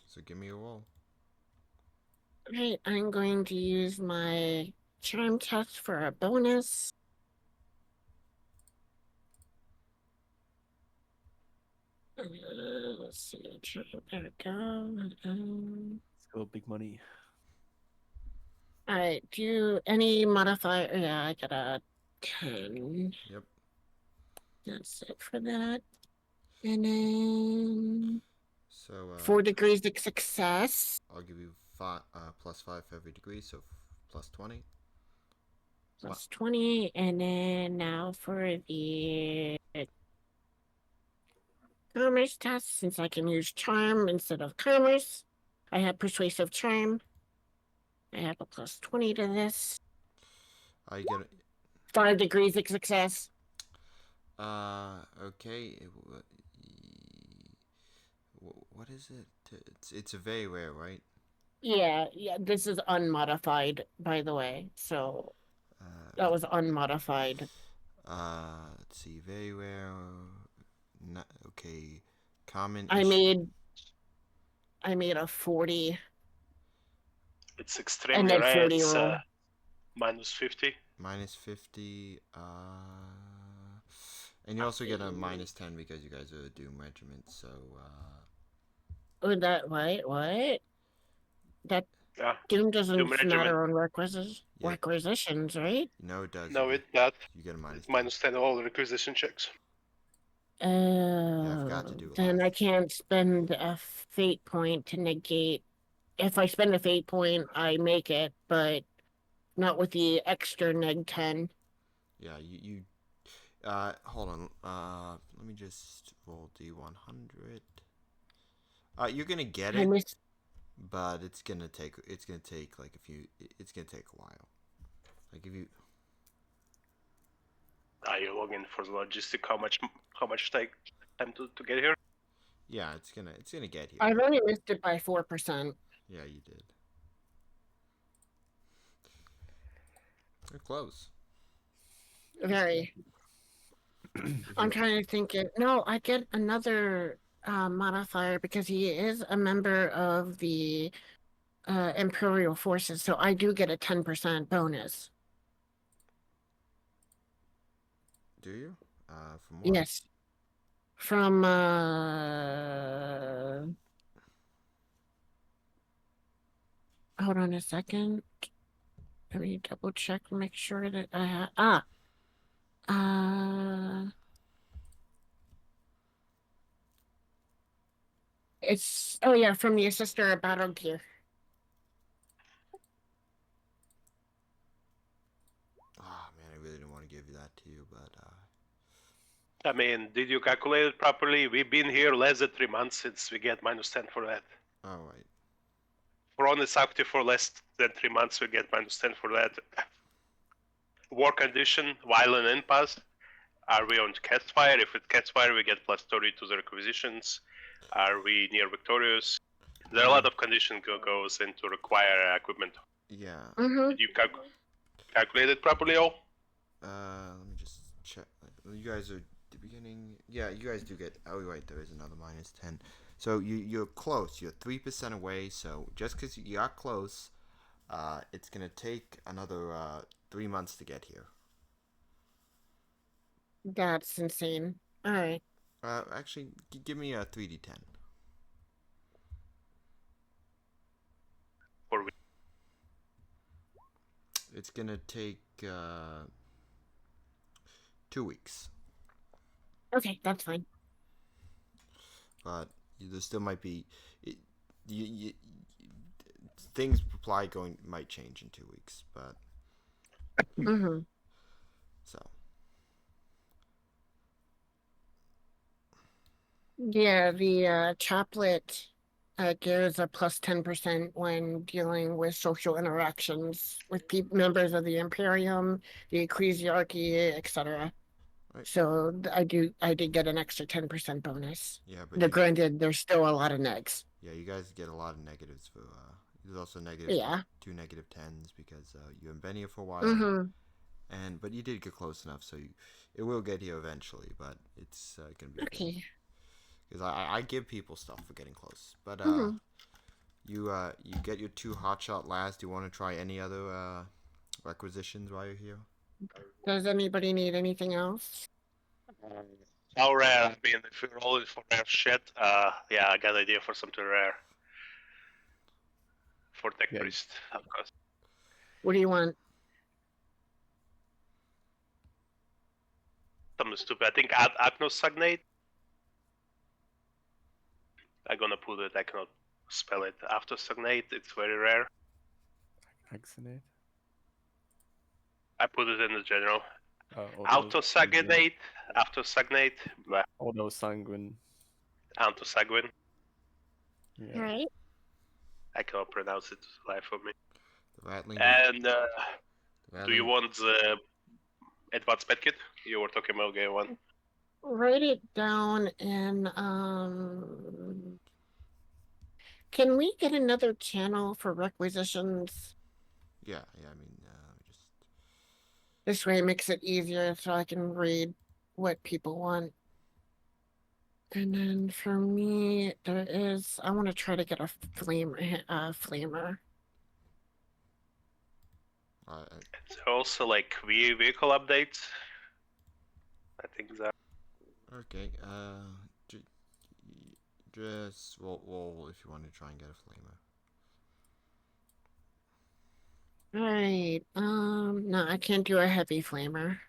So give me a roll. Alright, I'm going to use my charm test for a bonus. Let's see, there we go. Let's go, big money. Alright, do any modifier? Yeah, I got a 10. Yep. That's it for that. And then So 4 degrees of success. I'll give you plus 5 for every degree, so plus 20. Plus 20. And then now for the commerce test, since I can use charm instead of commerce, I have persuasive charm. I have a plus 20 to this. I get it. 5 degrees of success. Okay. What is it? It's a very rare, right? Yeah, this is unmodified, by the way. So that was unmodified. Let's see, very rare. Not okay. Common. I made a 40. It's And extremely then rare. 40 It's roll. minus 50. minus 50. And you also get a minus 10 because you guys are a Doom regiment. So Oh, that what? That Yeah. Doom doesn't Doom regiment. matter on requisitions, Yeah. right? No, it does. No, you it does. You get a minus. It's minus 10 all requisition checks. I forgot to do it Then I last. can't spend a fate point to negate. If I spend a fate point, I make it, but not with the extra neg 10. Yeah, you hold on. Let me just roll D100. You're gonna get I it, miss. but it's gonna take like a few. It's gonna take a while. Like if you. Are you logging for the logistic? How much take time to get here? Yeah, it's gonna get here. I've only missed it by 4%. Yeah, you did. You're close. Very. I'm trying to think it. No, I get another modifier because he is a member of the Imperial forces, so I do get a 10% bonus. Do you? From what? Yes. From hold on a second. Let me double check, make sure that I have it's from the assister of battle gear. Ah, man, I really didn't want to give that to you, but I mean, did you calculate it properly? We've been here less than 3 months since we get -10 for that. all right. For on this active for less than 3 months, we get -10 for that. War condition, while in impasse. Are we on catch fire? If it catch fire, we get +30 to the requisitions. Are we near victorious? There are a lot of condition goes into require equipment. Yeah. Did you calculate it properly, all? Let me just check. You guys are the beginning. Yeah, you guys do get. Oh wait, there is another -10. So you're close. You're 3% away. So just because you got close, it's gonna take another 3 months to get here. That's insane. All right. Actually, give me a 3d10. For we- It's gonna take 2 weeks, Okay, that's fine. but there still might be. You, things probably might change in 2 weeks, but Mm-hmm. so. Yeah, the chaplet gives a +10% when dealing with social interactions with members of the Imperium, the Ecclesiarchy, etc. Right. So I did get an extra 10% bonus. Yeah, but Granted, there's still a lot of negs. yeah, you guys get a lot of negatives for. There's also Yeah. 2 -10s because you're in Benia for a while, Mm-hmm. but you did get close enough, so it will get here eventually. But it's gonna be Okay. because I give people stuff for getting close. But Mm-hmm. you get your 2 hotshot lads. Do you want to try any other requisitions while you're here? Does anybody need anything else? How rare? I mean, if you're rolling for rare shit, yeah, I got an idea for something rare. For tech Yeah. priest, of course. What do you want? Something stupid. I think Acnosagnate. I'm gonna put it. I cannot spell it. Aftersagnate. It's very rare. Axonate. I put it in the general. Autosagnate. Aftersagnate. Autosanguine. Antosanguine. Yeah. All right. I cannot pronounce it live for me. The rattling. And the do rattling- you want the advanced medkit? You were talking about game one. Write it down and can we get another channel for requisitions? Yeah. I mean, just. This way it makes it easier so I can read what people want. And then for me, I want to try to get a flamer. It's also like vehicle updates. I think that. Okay. Just roll if you want to try and get a flamer. Right. No, I can't do a heavy flamer.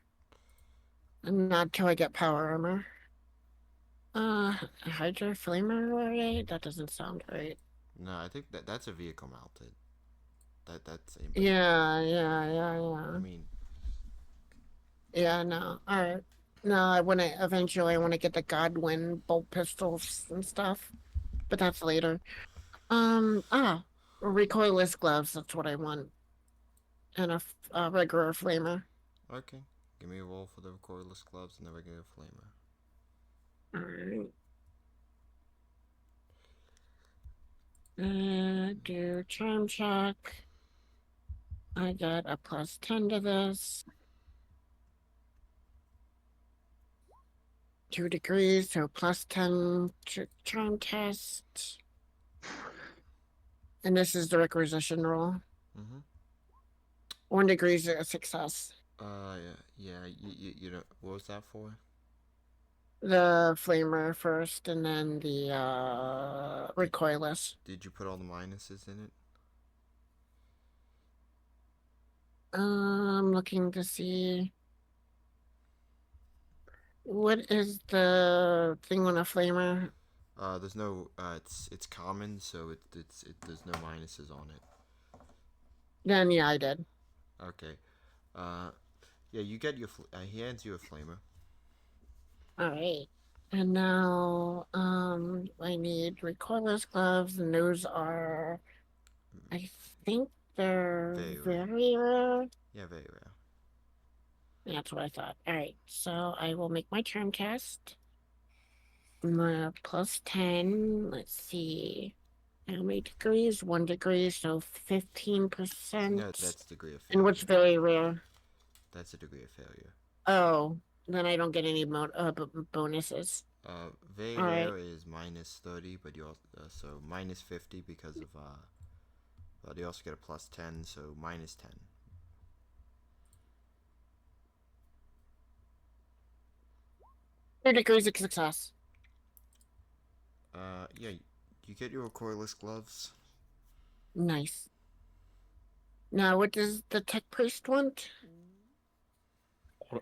Not till I get power armor. Hydro Flamer Array? That doesn't sound right. No, I think that's a vehicle mounted. That's a. Yeah. I mean, Yeah, no. Alright. No, I wanna eventually I wanna get the Godwin bolt pistols and stuff. But that's later. Recoilless gloves, that's what I want. And a regular flamer. okay. Give me a roll for the recoilless gloves and the regular flamer. Alright. Do charm check. I got a +10 to this. 2 degrees, so +10 charm test. And this is the requisition roll. Mm-hmm. 1 degree is a success. Yeah. You know what was that for? The flamer first, and then the recoilless. Did you put all the minuses in it? I'm looking to see what is the thing on a flamer. There's no. It's common, so there's no minuses on it. Then yeah, I did. Okay. Yeah, you get your. He hands you a flamer. All right. And now, I need recoilless gloves, and those are, I think they're very rare. Yeah, very rare. That's what I thought. All right, so I will make my charm test. My +10. Let's see. How many degrees? 1 degree, so 15%. No, that's degree of failure. And what's very rare? That's a degree of failure. Oh, then I don't get any bonuses. Very rare is -30, but you also so -50 because of but you also get a +10, so -10. Two degrees of success. Yeah, you get your recoilless gloves. Nice. Now, what does the tech priest want?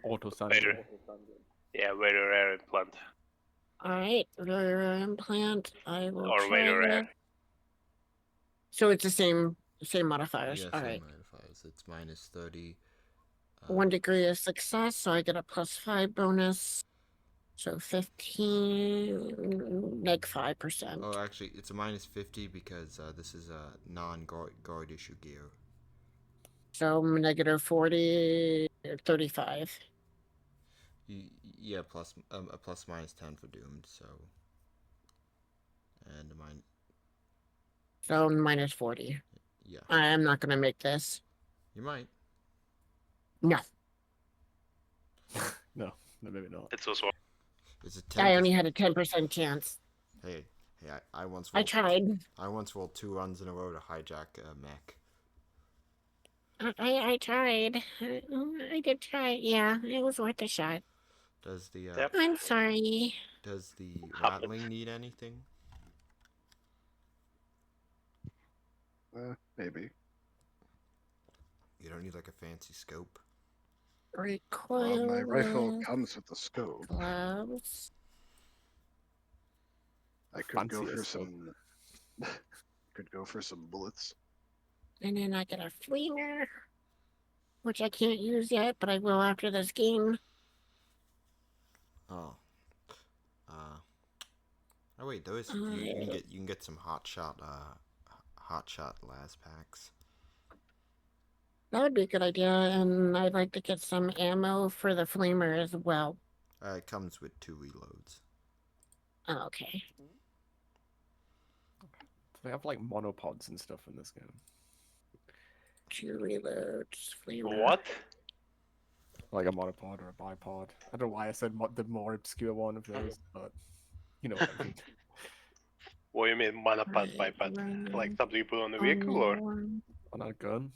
Auto Very, sanding. yeah, very rare implant. All right, very rare implant. I will Or try very it. rare. So it's the same modifiers. Yeah, All same right. modifiers. It's -30. 1 degree of success, so I get a +5 bonus. So 15, neg 5%. Oh, actually, it's a -50 because this is a non-guard issue gear. So -40, 35. Yeah, plus a ±10 for doomed. So, and a mine. So -40. Yeah, I'm not gonna make this. you might. No, No, maybe not. It's also It's a 10. I only had a 10% chance. Hey, I once. I tried. I once rolled 2 runs in a row to hijack a mech. I tried. I did try. Yeah, it was worth a shot. Does the Yep. I'm sorry. does the Happens. rattling need anything? Maybe. You don't need like a fancy scope. Recoil. My rifle comes with the scope. Gloves. I could go Fancier for scope. some. Could go for some bullets. And then I get a flamer, which I can't use yet, but I will after this game. Oh. Oh wait, those you can get some hot shot las packs. That would be a good idea, and I'd like to get some ammo for the flamer as well. It comes with 2 reloads. Oh, okay. So they have like monopods and stuff in this game. 2 reloads, flamer. what? Like a monopod or a bipod. I don't know why I said the more obscure one of those, but you know what I mean. What do you mean monopod, Right, bipod? right. Like something you put on the vehicle, or? Um, On a gun,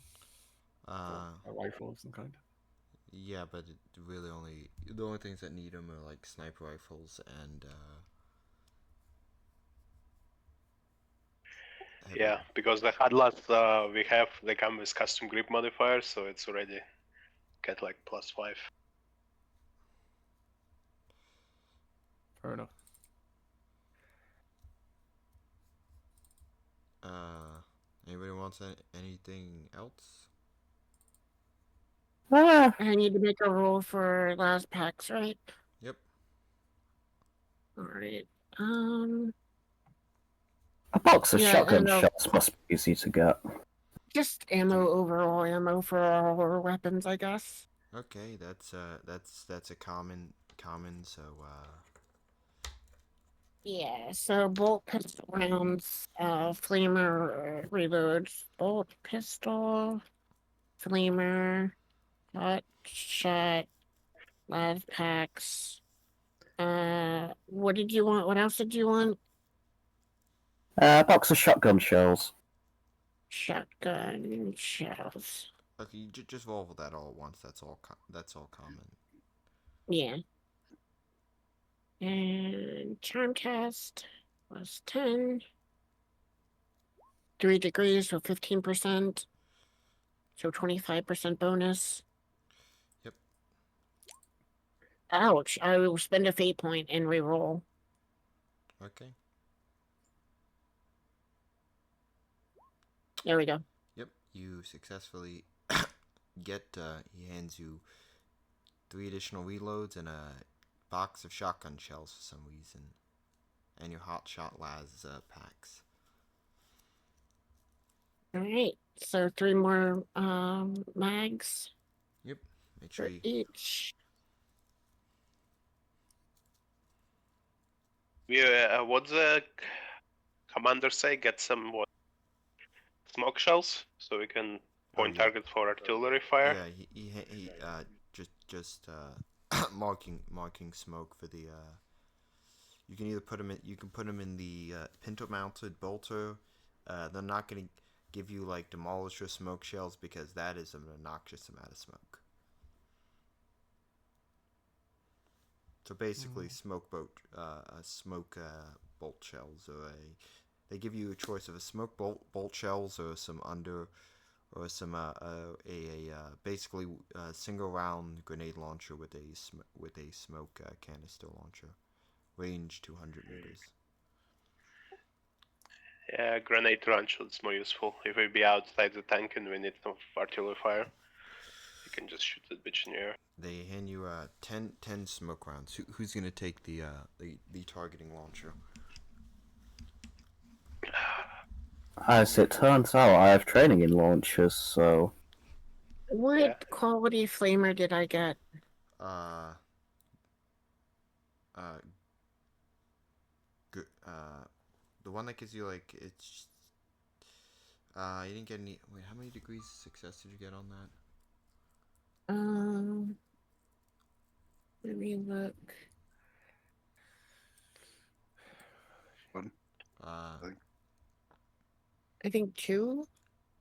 Uh, a rifle of some kind. yeah, but the only things that need them are like sniper rifles and heavy- Yeah, because the Hadlas we have, they come with custom grip modifiers, so it's already get like +5. Fair enough. Anybody wants anything else? Ah, I need to make a roll for last packs, right? Yep. All right. a box of Yeah, shotgun ammo. shells must be easy to get. Just ammo, overall ammo for all our weapons, I guess. Okay, that's a common. So Yeah, so bolt pistol rounds, flamer reloads, bolt pistol, flamer, hot shot, live packs. What did you want? What else did you want? A box of shotgun shells. Shotgun shells. okay, you just roll for that all at once. That's all. That's all common. Yeah. And charm cast was 10. 3 degrees, so 15%. So 25% bonus. Yep. Ouch. I will spend a fate point and reroll. Okay. There we go. Yep. You successfully get. He hands you 3 additional reloads and a box of shotgun shells for some reason, and your hot shot las packs. Alright. So 3 more mags Yep. Make for sure you. each. Yeah, what's the commander say? Get some what? Smoke shells so we can point yeah. target for artillery fire. Yeah. He just marking smoke for the. You can either put them in. You can put them in the pinto-mounted bolter. They're not gonna give you like demolisher smoke shells because that is an obnoxious amount of smoke. So basically, smoke bolt shells, or they give you a choice of a smoke bolt shells or some basically a single round grenade launcher with a smoke canister launcher, range 200 meters. Yeah, grenade launcher is more useful. If we be outside the tank and we need some artillery fire, you can just shoot that bitch in the air. They hand you 10 smoke rounds. Who's gonna take the targeting launcher? As it turns out, I have training in launchers, so What Yeah. quality flamer did I get? Uh, the one that gives you like it's. You didn't get any. Wait, how many degrees of success did you get on that? Let me look. One. Uh, I think 2?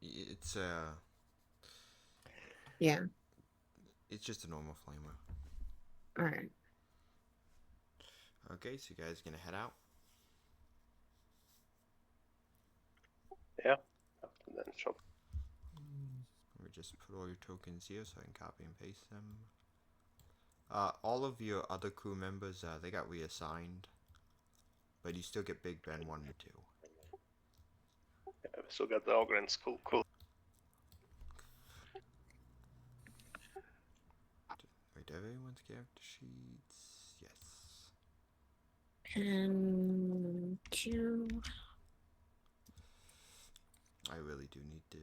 it's Yeah. it's just a normal flamer. Alright. Okay, so you guys gonna head out? Yeah. And then shop. Let me just put all your tokens here so I can copy and paste them. All of your other crew members, they got reassigned, but you still get Big Ben 1 to 2. Yeah, we still got the Ogrins. Cool. Wait, everyone's character sheets? Yes. And 2. I really do need to.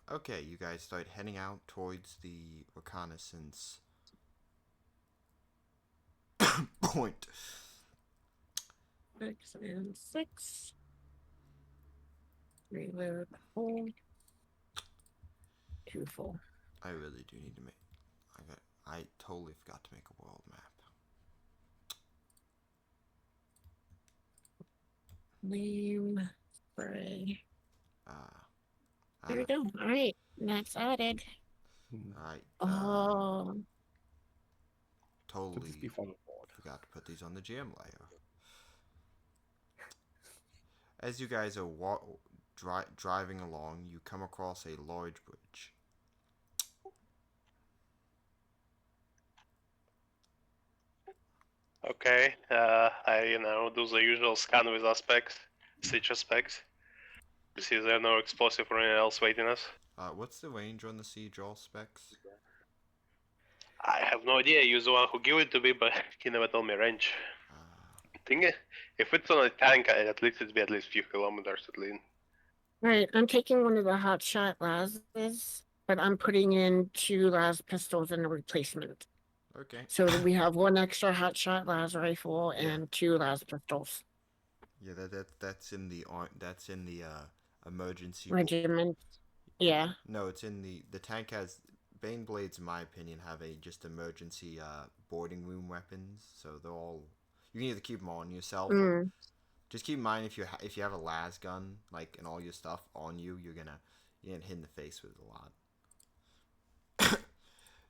Okay, you guys start heading out towards the reconnaissance point. 6 and 6. Reload full. 2 full. I really do need to make. I totally forgot to make a world map. Name. Spray. I There we go. Alright. That's added. Oh. Totally Just be fun board. forgot to put these on the GM layer. As you guys are driving along, you come across a large bridge. Okay. I do the usual scan with aspects, siege aspects. To see if there are no explosive or anything else waiting us. What's the range on the siege all specs? I have no idea. You're the one who gave it to me, but he never told me range. Thing is, if it's on a tank, at least it'd be at least few kilometers at least. Right, I'm taking one of the hot shot lasers, but I'm putting in 2 las pistols in a replacement. Okay. So that we have 1 extra hot shot las rifle Yeah. and 2 las pistols. Yeah, that's in the emergency. Regiment. Yeah. No, it's in the tank has Bane blades. In my opinion, have a just emergency boarding room weapons. So they're all you can either keep them on yourself. Or, just keep in mind if you have a las gun like and all your stuff on you, you're gonna hit in the face with a lot.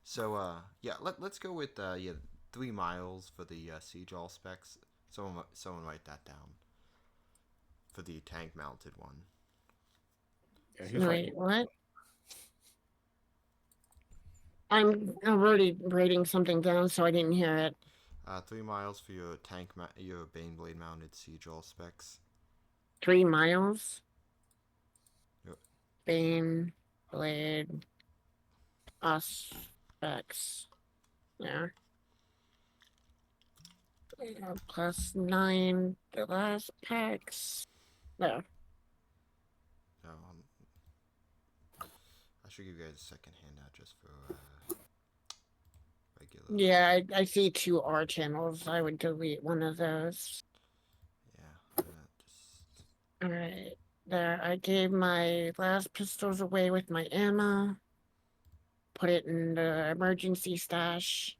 So yeah, let's go with 3 miles for the siege all specs. Someone write that down for the tank mounted one. Yeah, Wait, what? I'm already writing something down, so I didn't hear it. 3 miles for your your Bane blade mounted siege all specs. 3 miles. Yep. Bane blade aspects. There. Plus 9 the last packs. There. I should give you guys a second handout just for regular. Yeah, I see 2 R channels. I would delete one of those. Yeah. Alright. There. I gave my last pistols away with my ammo. Put it in the emergency stash.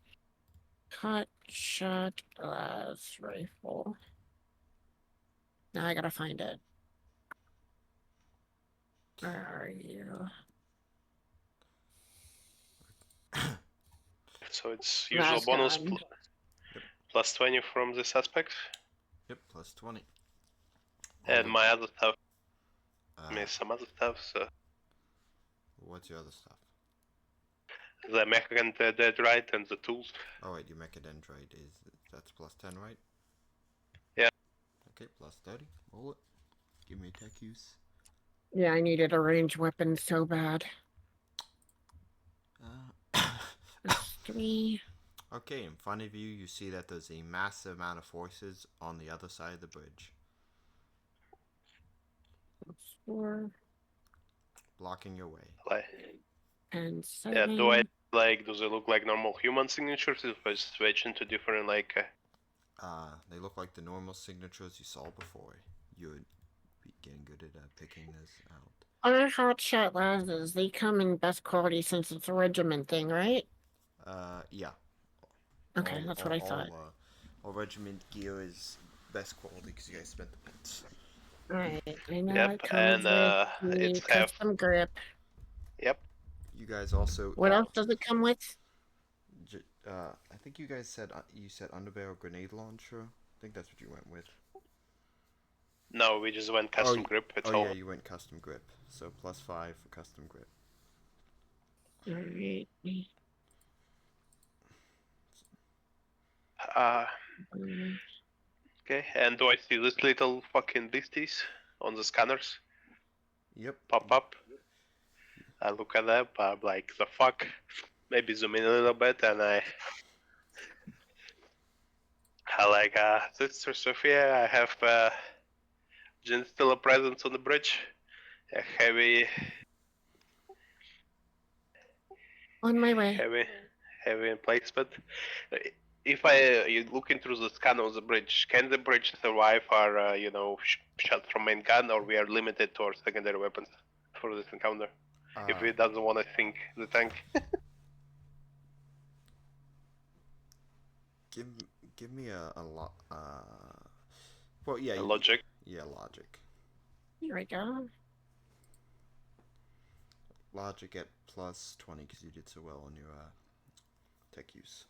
Hot shot glass rifle. Now I gotta find it. Where are you? So it's usual bonus plus 20 from this aspect. Yep, plus 20. And my other stuff. Some other stuff. So. What's your other stuff? The mecha and the deadite and the tools. Oh wait, your mechadendrite that's plus 10, right? Yeah. Okay, plus 30. Roll it. Give me a tech use. Yeah, I needed a ranged weapon so bad. That's 3. Okay, in front of you, you see that there's a massive amount of forces on the other side of the bridge. That's 4. Blocking your way. And 7. Yeah, does it look like normal human signatures if I switch into different they look like the normal signatures you saw before. You would be getting good at picking this out. Our hotshot lasers, they come in best quality since it's a regiment thing, right? Yeah. Okay, that's what I thought. All regiment gear is best quality because you guys spent the bits. Alright, I know Yep, it comes with it's the custom grip. Yep. You guys also. What else does it come with? I think you guys said underbarrel grenade launcher. I think that's what you went with. No, we just went custom grip. It's all. Yeah, you went custom grip. So plus 5 for custom grip. Alright. Okay, and do I see this little fucking beasties on the scanners? Yep. Pop up. I look at them, I'm like, the fuck? Maybe zoom in a little bit, and I like, Sister Sophia, I have Jin still a presence on the bridge. A heavy On my way. Heavy emplacement. If you looking through the scan of the bridge, can the bridge survive our, shot from main gun, or we are limited to our secondary weapons for this encounter? If it doesn't want to sink the tank. Give me a lot. Well, yeah. Logic. Yeah, logic. Here we go. Logic at plus 20 because you did so well on your tech use.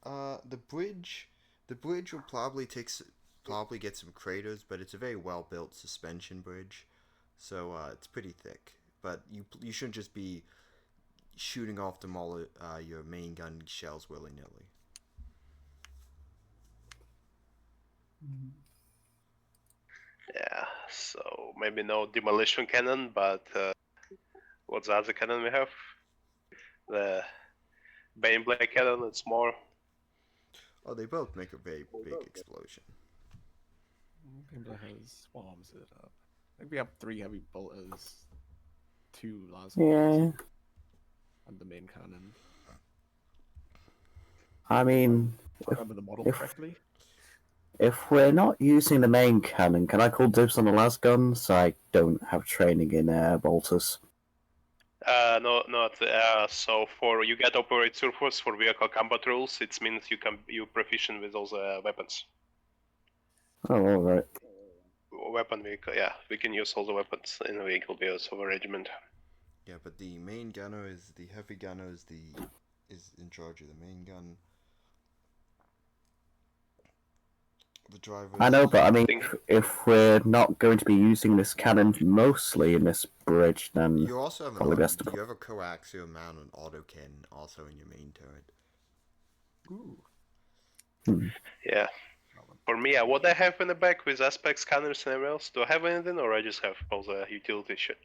The bridge will probably get some craters, but it's a very well built suspension bridge, so it's pretty thick. But you shouldn't just be shooting off them all your main gun shells willy nilly. Yeah, so maybe no demolition cannon, but what's the other cannon we have? The Baneblade cannon. It's more. Oh, they both make a very big explosion. Maybe has what arms it up. I think we have 3 heavy bolters, 2 lasers, Yeah. and the main cannon. I mean, If I remember the model if- correctly. if we're not using the main cannon, can I call dibs on the las guns? I don't have training in bolters. No, not. So for you get operate surface for vehicle combat rules, it means you proficient with all the weapons. Oh, all right. Weapon vehicle, yeah, we can use all the weapons in a vehicle because of a regiment. Yeah, but the main gunner is the heavy gunner is in charge of the main gun. The driver. I know, but I mean, Think- if we're not going to be using this cannon mostly in this bridge, then You also have probably best to you have a coaxial mount and auto cannon also in your main turret. Ooh. Yeah. For me, what I have in the back with aspect scanners and everything else, do I have anything or I just have all the utility shit?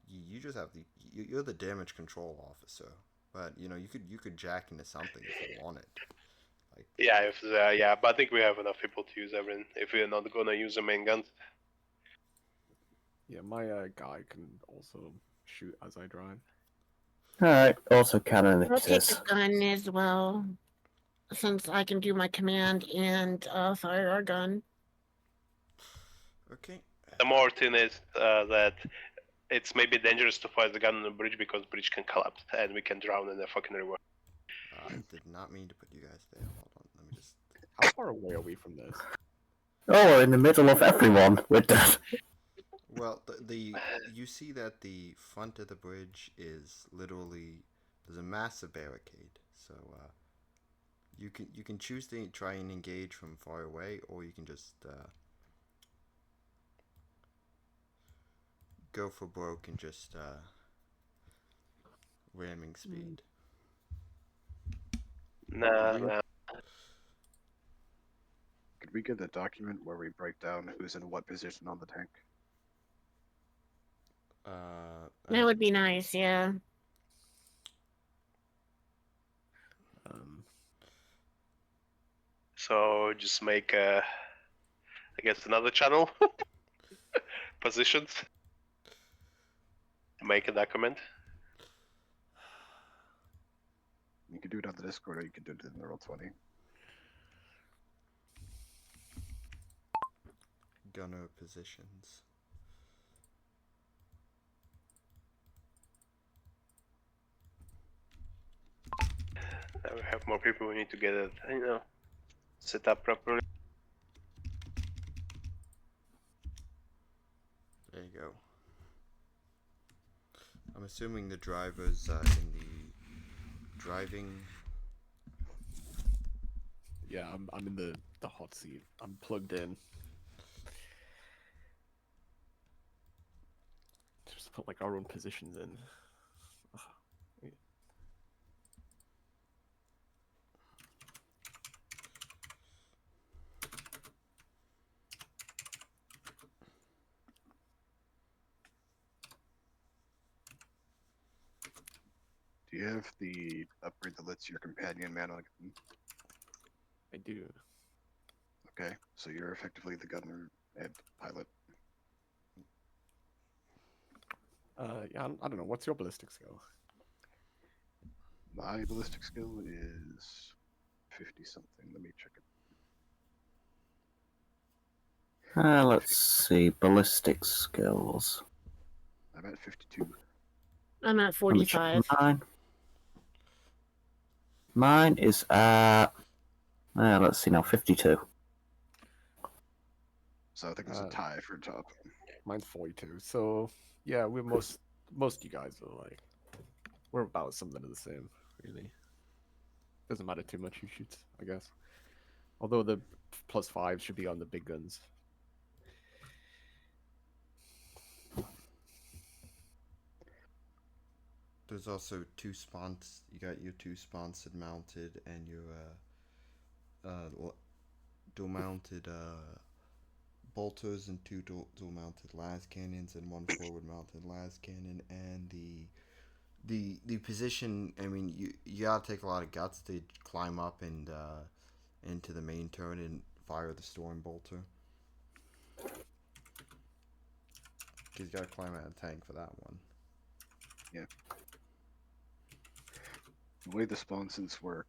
You just have you're the damage control officer, but you know you could jack into something if you wanted. Like Yeah, but I think we have enough people to use everything if we're not gonna use the main guns. Yeah, my guy can also shoot as I drive. all right. Also, cannon I'll it take is. the gun as well, since I can do my command and fire our gun. Okay. The more thing is that it's maybe dangerous to fire the gun on the bridge because the bridge can collapse and we can drown in the fucking river. I did not mean to put you guys there. Hold on, let me just. How far away are we from this? Oh, we're in the middle of everyone. We're dead. Well, you see that the front of the bridge is literally there's a massive barricade. So you can choose to try and engage from far away, or you can just go for broke and just ramming speed. Nah. Could we get a document where we break down who's in what position on the tank? That would be nice, yeah. So just make I guess another channel positions. Make a document. You could do it on the Discord or you could do it in the Roll20. Gunner positions. Now we have more people. We need to get it, set up properly. There you go. I'm assuming the driver's in the driving. Yeah, I'm in the hot seat. I'm plugged in. Just put like our own positions in. Ugh. Do you have the upgrade that lets your companion man on a gun? I do. Okay, so you're effectively the gunner and pilot. Yeah, I don't know. What's your ballistic skill? My ballistic skill is 50 something. Let me check it. Let's see. Ballistic skills. I'm at 52. I'm at Let me check 45. Mine is at. Let's see now. 52. So I think it's a tie for top. Mine's 42. So yeah, we're most of you guys are like we're about something of the same, really. Doesn't matter too much who shoots, I guess. Although the +5 should be on the big guns. There's also 2 spawns. You got your 2 sponsored mounted and your dual-mounted bolters and 2 dual-mounted las cannons and 1 forward-mounted las cannon, and the position. I mean, you gotta take a lot of guts to climb up and into the main turret and fire the storm bolter. Cause you gotta climb out of the tank for that one. The way the sponsons work,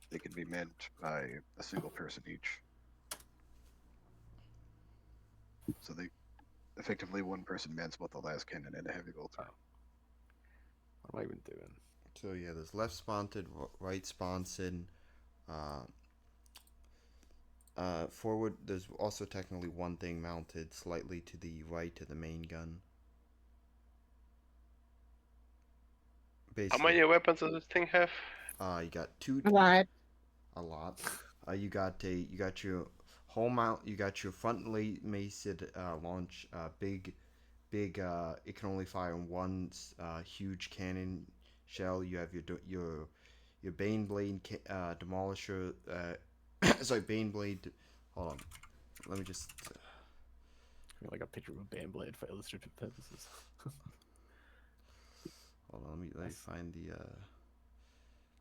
they can be manned by a single person each. So they effectively one person mans both the last cannon and a heavy bolter. What am I even doing? So yeah, there's left sponsored, right sponsored, forward. There's also technically one thing mounted slightly to the right of the main gun. How many weapons does this thing have? You got 2. What? A lot. You got your whole mount. You got your front maced launch. Big. It can only fire one huge cannon shell. You have your Baneblade demolisher. Sorry, Baneblade. Hold on. Let me just. Like a picture of a Baneblade for illustrative purposes. Hold on. Let me find the.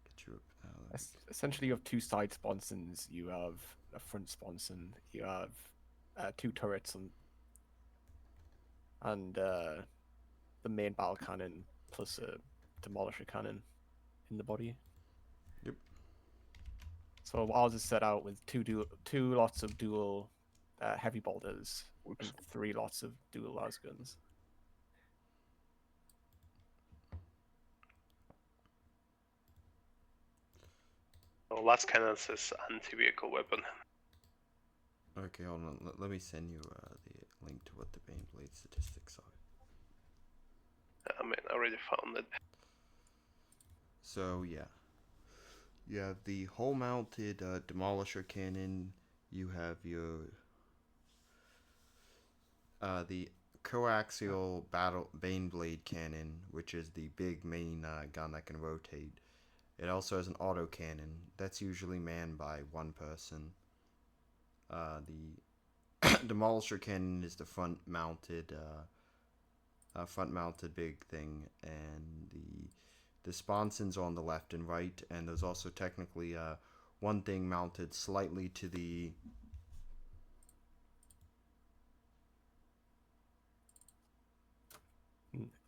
Get you. Essentially, you have 2 side sponsons. You have a front sponson. You have 2 turrets and the main battle cannon plus a demolisher cannon in the body. Yep. So ours is set out with two lots of dual heavy bolters and 3 lots of dual las guns. Last cannon says anti-vehicle weapon. Okay, hold on. Let me send you the link to what the Baneblade statistics are. I mean, I already found it. So yeah, you have the whole mounted demolisher cannon. You have your the coaxial battle Baneblade cannon, which is the big main gun that can rotate. It also has an autocannon that's usually manned by one person. The demolisher cannon is the front-mounted big thing, and the sponsons on the left and right. And there's also technically one thing mounted slightly to the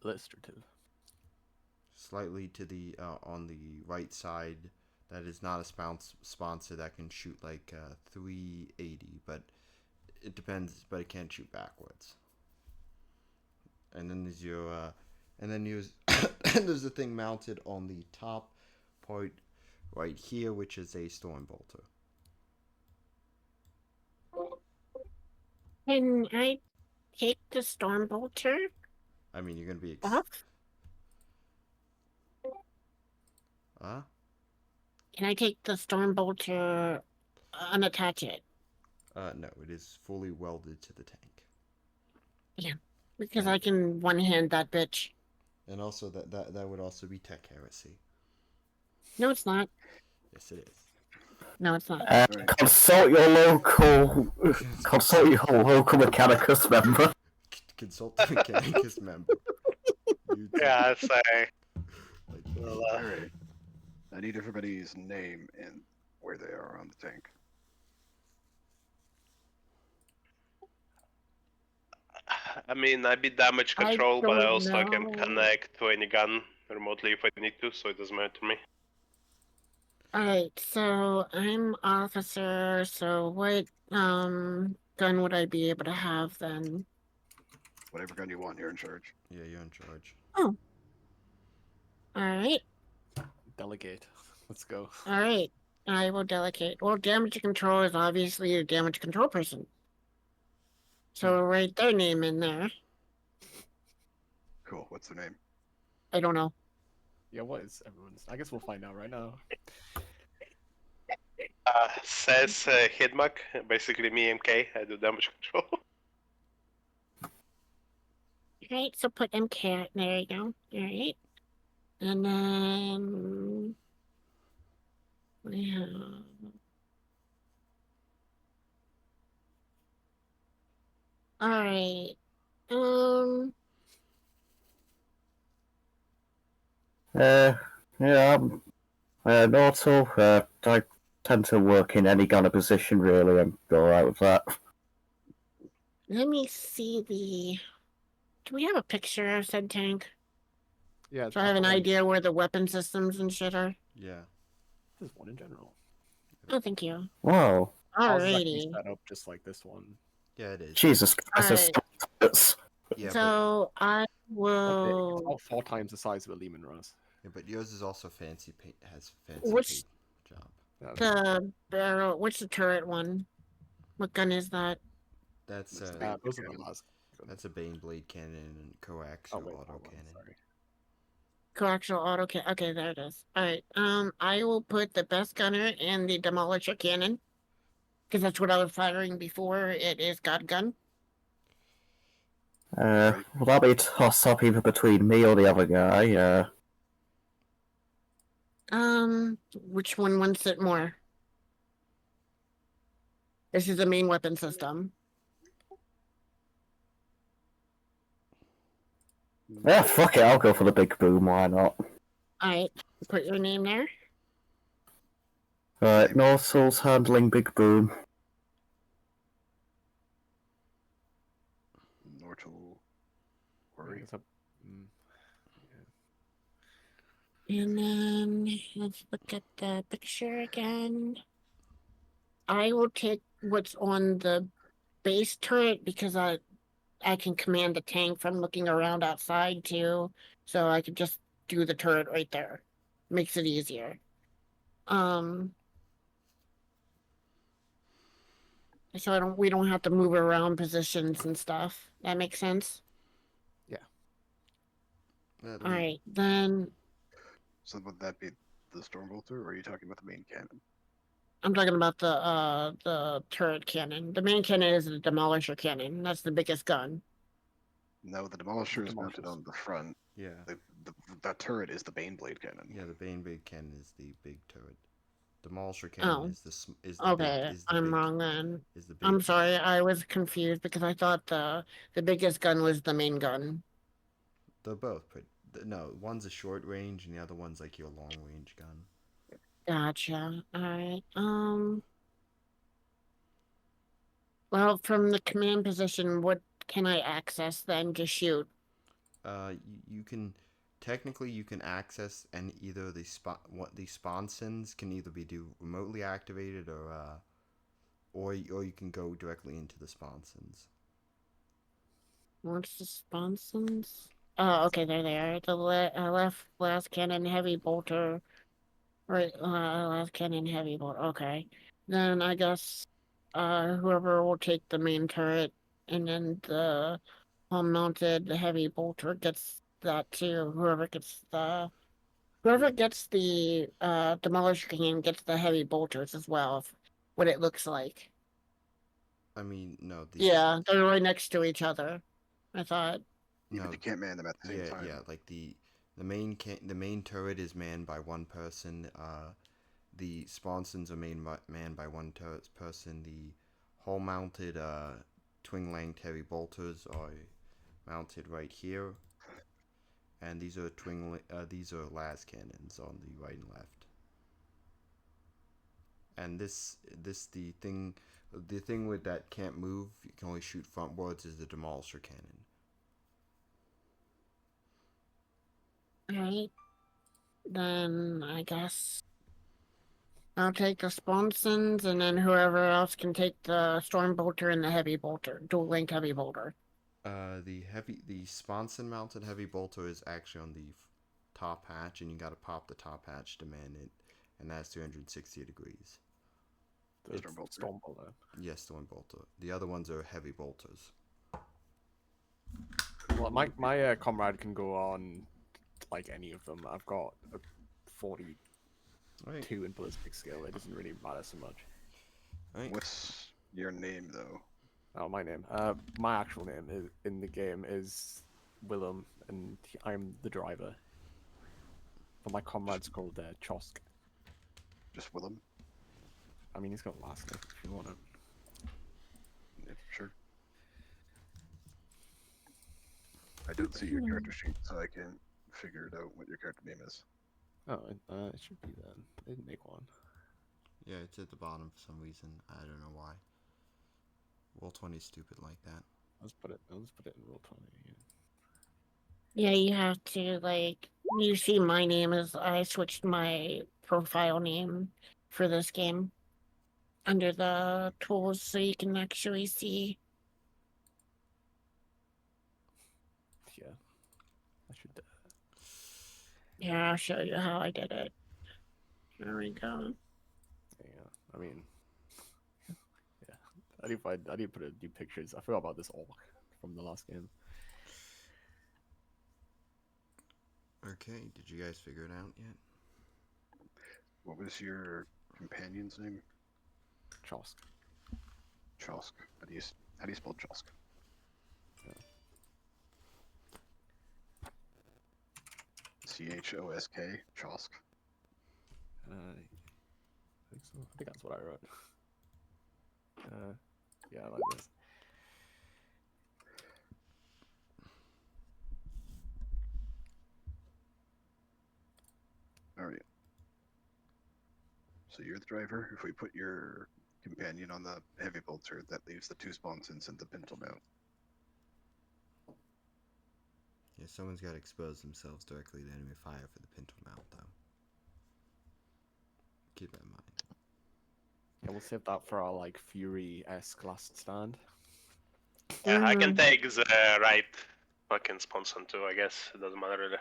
Illustrative. Slightly to the on the right side. That is not a sponsor that can shoot like 380, but it depends. But it can't shoot backwards. And then there's your and then there's the thing mounted on the top part right here, which is a storm bolter. Can I take the storm bolter I mean, you're gonna be off? Huh? Can I take the storm bolter, unattach it? No, it is fully welded to the tank. Yeah, because I can one-hand that bitch. And also that would also be tech heresy. No, it's not. Yes, it is. No, it's not. Consult your local Mechanicus member. Consult the Mechanicus member. Yeah, I'd say. All right. I need everybody's name and where they are on the tank. I mean, I be damage control, but I don't also can know. connect to any gun remotely if I need to, so it doesn't matter to me. Alright, so I'm officer, so what gun would I be able to have then? Whatever gun you want, you're in charge. Yeah, you're in charge. Oh. Alright, Delegate. Let's go. alright. I will delegate. Well, damage control is obviously a damage control person. So write their name in there. Cool. What's their name? I don't know. Yeah, what is everyone's? I guess we'll find out right now. Says Hidmak, basically me MK, I do damage control. Alright, so put MK. There you go. Alright. And then we have Alright. Yeah, I'm also, I tend to work in any kind of position, really. I'm alright with that. Let me see the. Do we have a picture of said tank? Yeah, So I have I've an got one. idea where the weapon systems and shit are. Yeah. There's one in general. Oh, thank you. Whoa, Ours is actually Alrighty. set up just like this one. Yeah, it is. Jesus Christ, Alright. Yeah, So I Not big. It's will. about 4 times the size of a Lehman Russ. but yours is also fancy paint. Has fancy Which paint job. Yeah, the barrel? Which the turret one? What gun is that? That's That's the those are the cannon. last. that's a Bane blade cannon and coaxial Oh wait, auto hold on, cannon. sorry. Coaxial auto cannon. Okay, there it is. Alright. I will put the best gunner and the demolisher cannon. Because that's what I was firing before. It is God gun. Well, that'll be a toss-up either between me or the other guy. Which one wants it more? This is the main weapon system. Yeah, fuck it, I'll go for the big boom, why not? Alright, put your name there. Right, North Soul's handling big boom. Nortal. Yeah, Worry. it's a- mm, And then let's look at the picture again. I will take what's on the base turret because I can command the tank from looking around outside too. So I could just do the turret right there. Makes it easier. So we don't have to move around positions and stuff. That makes sense. All right, then So would that be the Stormbolter, or are you talking about the main cannon? I'm talking about the turret cannon. The main cannon is the demolisher cannon. That's the biggest gun. No, the Demolisher is mounted Demolishers. on the front. Yeah. That turret is the Bane Blade cannon. Yeah, the Bane blade cannon is the big turret. Demolisher Oh. cannon is the Okay, big is the I'm big, wrong then. is the big I'm sorry, I was confused because I thought the biggest gun was the main gun. They're both no, one's a short range and the other one's like your long range gun. Gotcha. All right. Well, from the command position, what can I access then to shoot? You can technically you can access and either the sponsons can either be remotely activated or you can go directly into the sponsons. What's the sponsons? Oh, okay, there they are. The left last cannon heavy bolter. Right, last cannon heavy bolter. Okay. Then I guess whoever will take the main turret and then the mounted heavy bolter gets that too. Whoever gets the demolisher cannon gets the heavy bolters as well, what it looks like. I mean, no, Yeah, they're right next to each other. I thought. Yeah, no, but you can't man them at the same time. yeah, like the main turret is manned by one person. The sponsons are manned by one person. The hull mounted twin length heavy bolters are mounted right here, and these are these are las cannons on the right and left. And the thing with that can't move, you can only shoot frontwards, is the demolisher cannon. Alright. Then I guess I'll take the sponsons and then whoever else can take the storm bolter and the heavy bolter, dual link heavy bolter. The sponson mounted heavy bolter is actually on the top hatch, and you gotta pop the top hatch to man it, and that's 360 degrees. The Stormbolter. Stormbolter. Yes, storm bolter. The other ones are heavy bolters. Well, my comrade can go on like any of them. I've got a 42 Right. in ballistic skill. It doesn't really matter so much. Right. What's your name, though? Oh, my name. My actual name is, in the game is Willem, and I'm the driver. But my comrade's called Chosk. Just Willem? I mean, he's got last name if you want it. Yeah, sure. I don't see your character sheet, so I can't figure it out what your character name is. Oh, it should be then. I didn't make one. Yeah, it's at the bottom for some reason. I don't know why. Roll20 is stupid like that. Let's put it in roll 20. Yeah, you have to like you see my name is I switched my profile name for this game under the tools so you can actually see. Yeah, I should. Yeah, I'll show you how I did it. There we go. Yeah, I mean, yeah. I need to put new pictures. I forgot about this orc from the last game. Okay, did you guys figure it out yet? What was your companion's name? Chosk. Chosk. How do you spell Chosk? Chosk. Chosk. I think so. I think that's what I wrote. Yeah, I like this. All right. So you're the driver. If we put your companion on the heavy bolter, that leaves the 2 sponsons and the pintle mount. Yeah, someone's got to expose themselves directly to enemy fire for the pintle mount, though. Keep that in mind. Yeah, we'll save that for our like Fury-esque last stand. Yeah, I can Mhm. take the right fucking sponsor too, I guess. It doesn't matter really.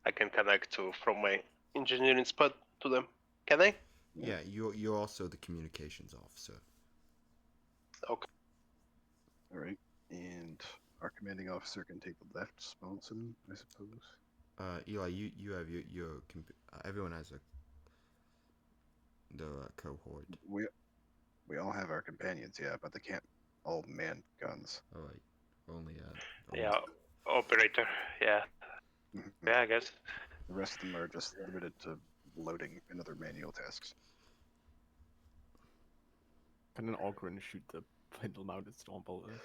I can connect to from my engineering spot to them. Can I? Yeah, you're also the communications officer. Okay. All right. And our commanding officer can take the left sponson, I suppose. Eli, you have your everyone has the cohort. We all have our companions, yeah, but they can't all man guns. Oh, right. Only Yeah, operator. Yeah. Mhm. Yeah, I guess. The rest of them are just limited to loading and other manual tasks. Can an Ogren shoot the pintle-mounted Stormbolter?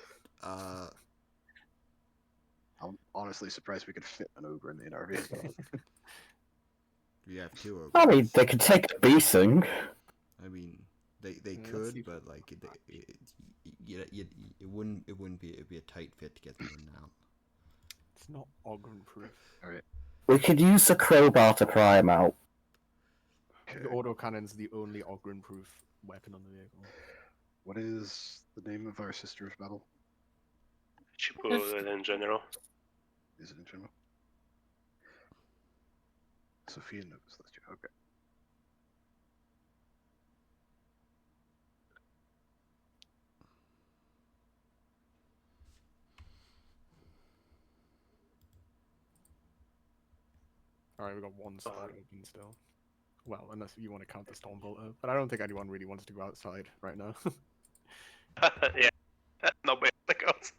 I'm honestly surprised we could fit an ogre in our vehicle. We have 2 ogres. I mean, they could take a beating. I mean, they Yeah, let's could, see. but like it wouldn't be it'd be a tight fit to get them in and out. It's not Ogren-proof. All right. We could use the crowbar to pry him out. Okay. The autocannon's the only Ogren-proof weapon on the vehicle. What is the name of our sister's battle? She put it in general. Is it in general? Sophia knows that. Okay. Alright, we got one spot open still. Well, unless you want to count the Stormbolter. But I don't think anyone really wants to go outside right now. Yeah. Nobody goes.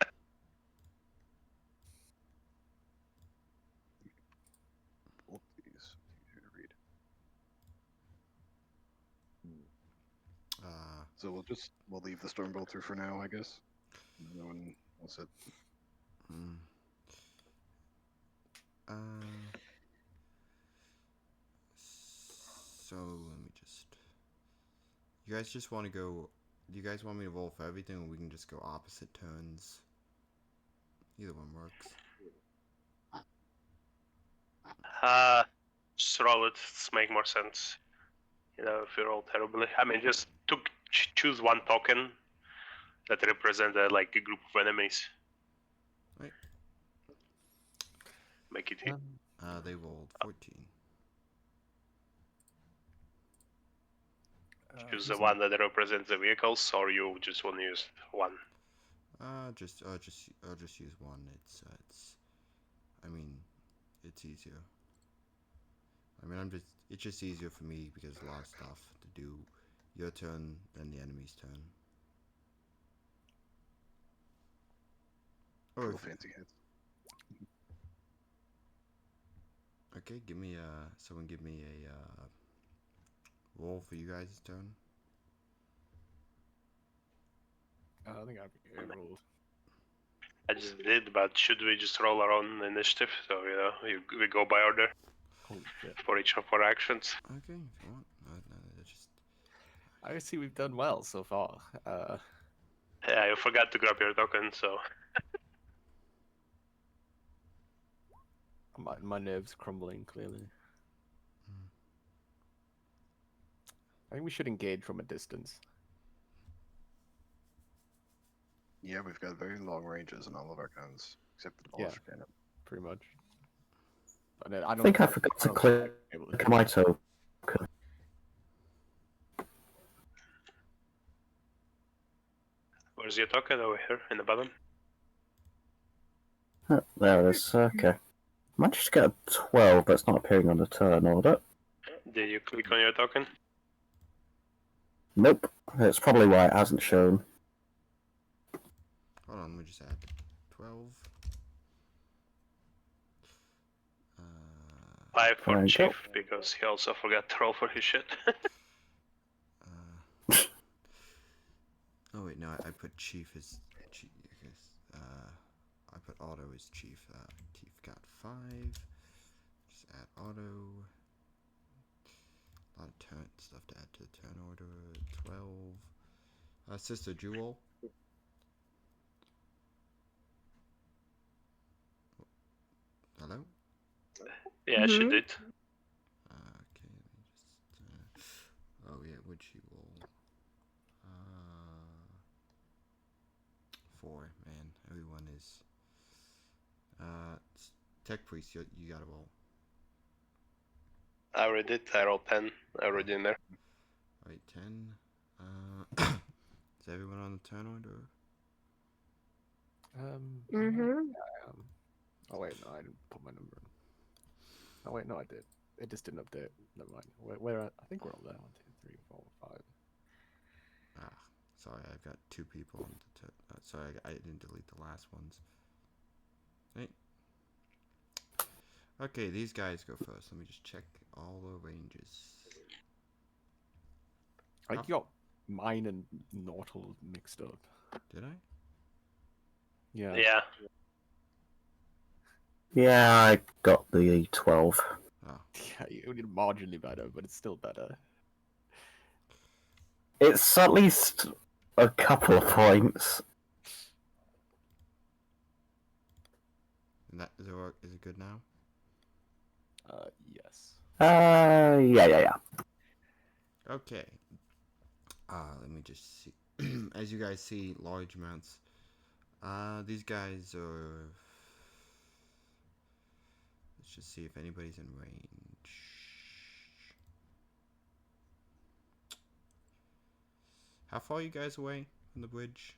Both these easier to read. So we'll leave the Stormbolter for now, I guess. No one wants it. So let me just. You guys just want to go? Do you guys want me to roll for everything, or we can just go opposite turns? Either one works. Just roll it. It's make more sense. You know, if you roll terribly. I mean, just choose one token that represents like a group of enemies. Right. Make it. They rolled 14. Choose the one that represents the vehicles, or you just want to use one. I'll just use one. I mean, it's easier. I mean, it's just easier for me because a lot of stuff to do. Your turn, then the enemy's turn. Or Little if, fancy heads. okay, someone give me a roll for you guys' turn. I think I've rolled. I just did, but should we just roll our own initiative? So, we go by order Holy shit. for each of our actions. Okay, if you want. No, just. I see we've done well so far. Yeah, you forgot to grab your token, so. My nerves crumbling, clearly. I think we should engage from a distance. Yeah, we've got very long ranges in all of our guns, except the Yeah. Demolisher cannon. Pretty much. But I think I forgot to click my token. Where's your token? Over here, in the bottom? There it is. Okay. Managed to get a 12, but it's not appearing on the turn order. Did you click on your token? Nope. It's probably why it hasn't shown. Hold on, let me just add 12. 5 for There you go. Chief, because he also forgot to roll for his shit. Oh wait, no, I put Chief as Chief. I put Auto as Chief. Chief got 5. Just add Auto. A lot of turn stuff to add to the turn order. 12. Sister Jewel. Hello. Yeah, she Mhm. did. Okay, let me just. Oh yeah, would she roll? 4, man. Everyone is. Tech Priest, you gotta roll. I already did. I rolled 10. Already in there. Alright, 10. Is everyone on the turn order? Mhm. Oh wait, no, I didn't put my number in. Oh wait, no, I did. It just didn't update. Never mind. Where I think we're all there. 1, 2, 3, 4, 5. Ah, sorry, I've got 2 people on the turn. Sorry, I didn't delete the last ones. Hey. Okay, these guys go first. Let me just check all the ranges. I think you got mine and Nortal mixed up. Did I? Yeah. Yeah. Yeah, I got the 12. Oh. Yeah, you did marginally better, but it's still better. It's at least a couple of points. And that is it good now? Yes. Yeah. Okay. Let me just see. As you guys see, large amounts. These guys are. Let's just see if anybody's in range. How far are you guys away from the bridge?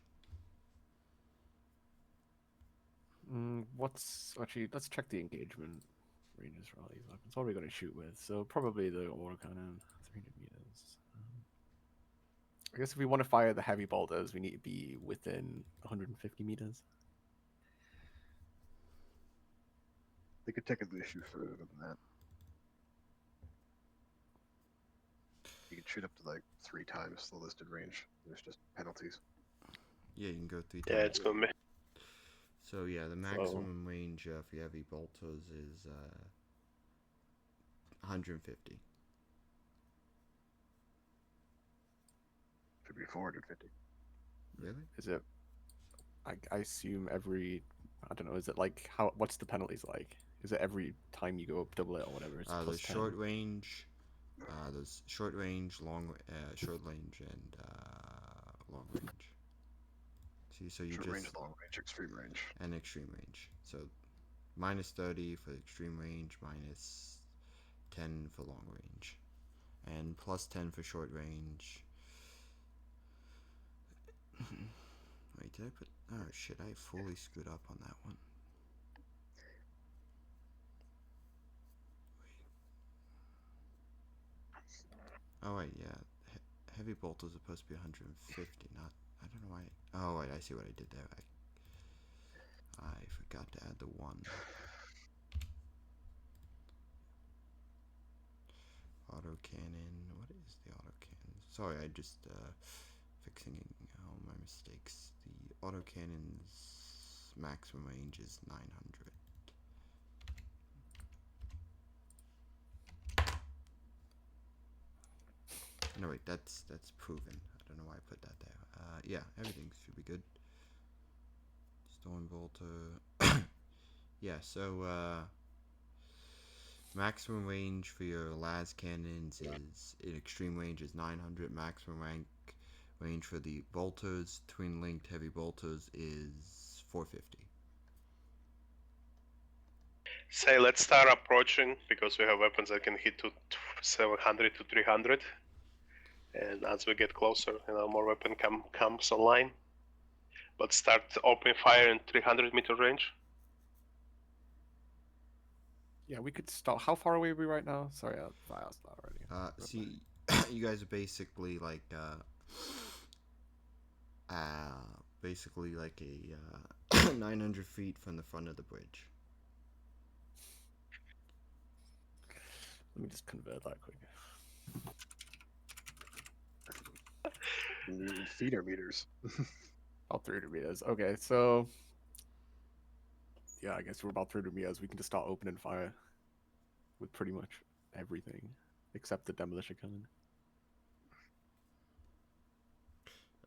Actually, let's check the engagement ranges for all these weapons. What are we going to shoot with? So probably the autocannon, 300 meters. I guess if we want to fire the heavy bolters, we need to be within 150 meters. They could technically shoot further than that. You can shoot up to like 3 times the listed range. There's just penalties. Yeah, you can go 3 Yeah, times. it's gonna be. So yeah, the maximum range for heavy bolters is 150. Should be 450. Really? Is it? I assume every. I don't know. Is it like how? What's the penalties like? Is it every time you go up double it or whatever? It's There's plus 10? short range. There's short range, short range, and long range. See, so you Short just range, long range, extreme range. and extreme range. So minus 30 for extreme range, minus 10 for long range, and plus 10 for short range. Wait, did I put? Oh shit! I fully screwed up on that one. Oh wait, yeah. Heavy bolt is supposed to be 150, not. I don't know why. Oh wait, I see what I did there. I forgot to add the 1. Autocannon. What is the autocannon? Sorry, I just fixing all my mistakes. The autocannons maximum range is 900. No wait, that's proven. I don't know why I put that there. Yeah, everything should be good. Storm Bolter. Yeah, so maximum range for your las cannons is in extreme range is 900. Maximum range for the bolters, twin linked heavy bolters, is 450. Say, let's start approaching because we have weapons that can hit to 700 to 300. And as we get closer, more weapon comes online. But start opening fire in 300-meter range. Yeah, we could start. How far away are we right now? Sorry, I asked that already. See, you guys are basically like basically like a 900 feet from the front of the bridge. Let me just convert that quick. Feet or meters? About 300 meters. Okay, so yeah, I guess we're about 300 meters. We can just start opening fire with pretty much everything except the demolition cannon.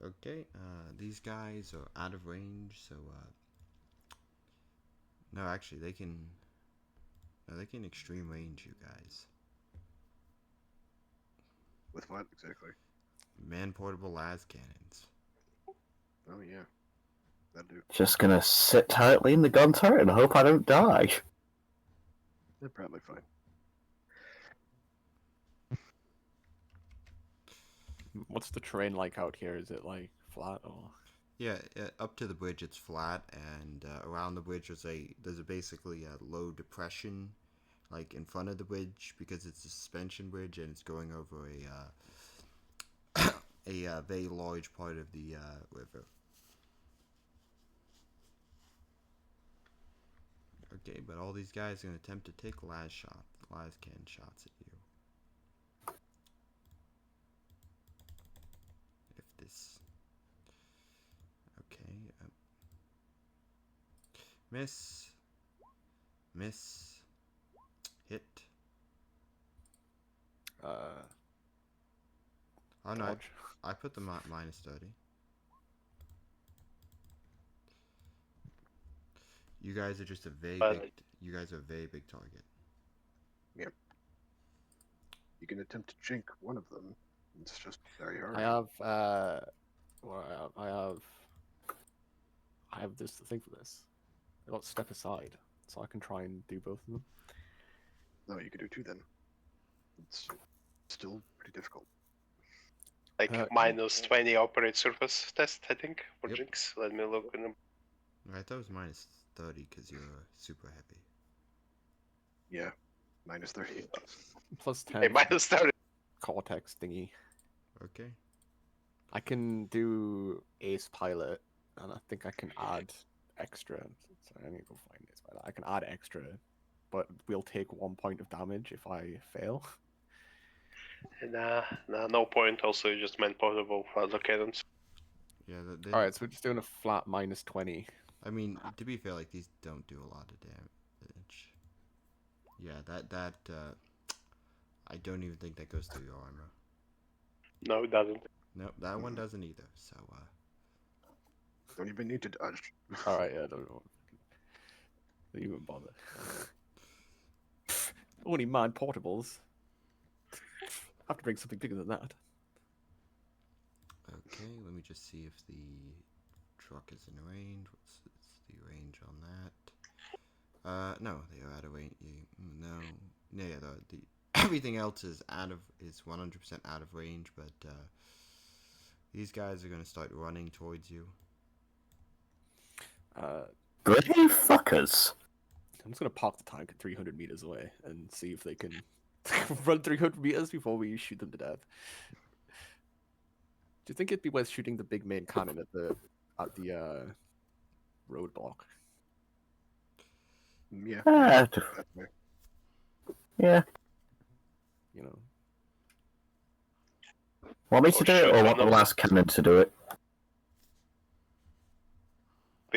Okay, these guys are out of range, so no, actually they can extreme range you guys. With what exactly? Man portable las cannons. Oh yeah, that'd do. Just gonna sit tightly in the gun turret and hope I don't die. They're probably fine. What's the terrain like out here? Is it like flat or? Yeah, up to the bridge it's flat, and around the bridge there's basically a low depression, like in front of the bridge because it's a suspension bridge and it's going over a very large part of the river. Okay, but all these guys are gonna attempt to take las cannon shots at you. If this. Okay. Miss. Hit. Oh no, Dodge. I put the minus 30. You guys are just a very big. You guys are a very big target. Yep. You can attempt to jink one of them. It's just very hard. I have I have this thing for this. I got step aside, so I can try and do both of them. No, you could do two then. It's still pretty difficult. Like minus 20 operate surface test, I think, for Yep. Jinx. Let me look in the... I thought it was minus 30 because you're super heavy. Yeah, minus 30. Plus 10 Hey, minus 30. cortex thingy. Okay. I can do ace pilot, and I think I can add extra. Sorry, I need to go find ace pilot. I can add extra, but we'll take 1 point of damage if I fail. Nah, no point. Also, you just meant portable for the cannons. Yeah. Alright, so we're just doing a flat minus 20. I mean, to be fair, like these don't do a lot of damage. Yeah, that I don't even think that goes through your armor. No, it doesn't. Nope, that one doesn't either. So Don't even need to dodge. Alright, yeah, don't even bother. Only mind portables. I have to bring something bigger than that. okay, let me just see if the truck is in range. What's the range on that? No, they are out of range. No, yeah, the everything else is 100% out of range, but these guys are gonna start running towards you. Bloody fuckers! I'm just gonna park the tank at 300 meters away and see if they can run 300 meters before we shoot them to death. Do you think it'd be worth shooting the big main cannon at the roadblock? Yeah. Yeah. Yeah. You know, Want me to Or do it, shoot or one want the of last cannon to do it?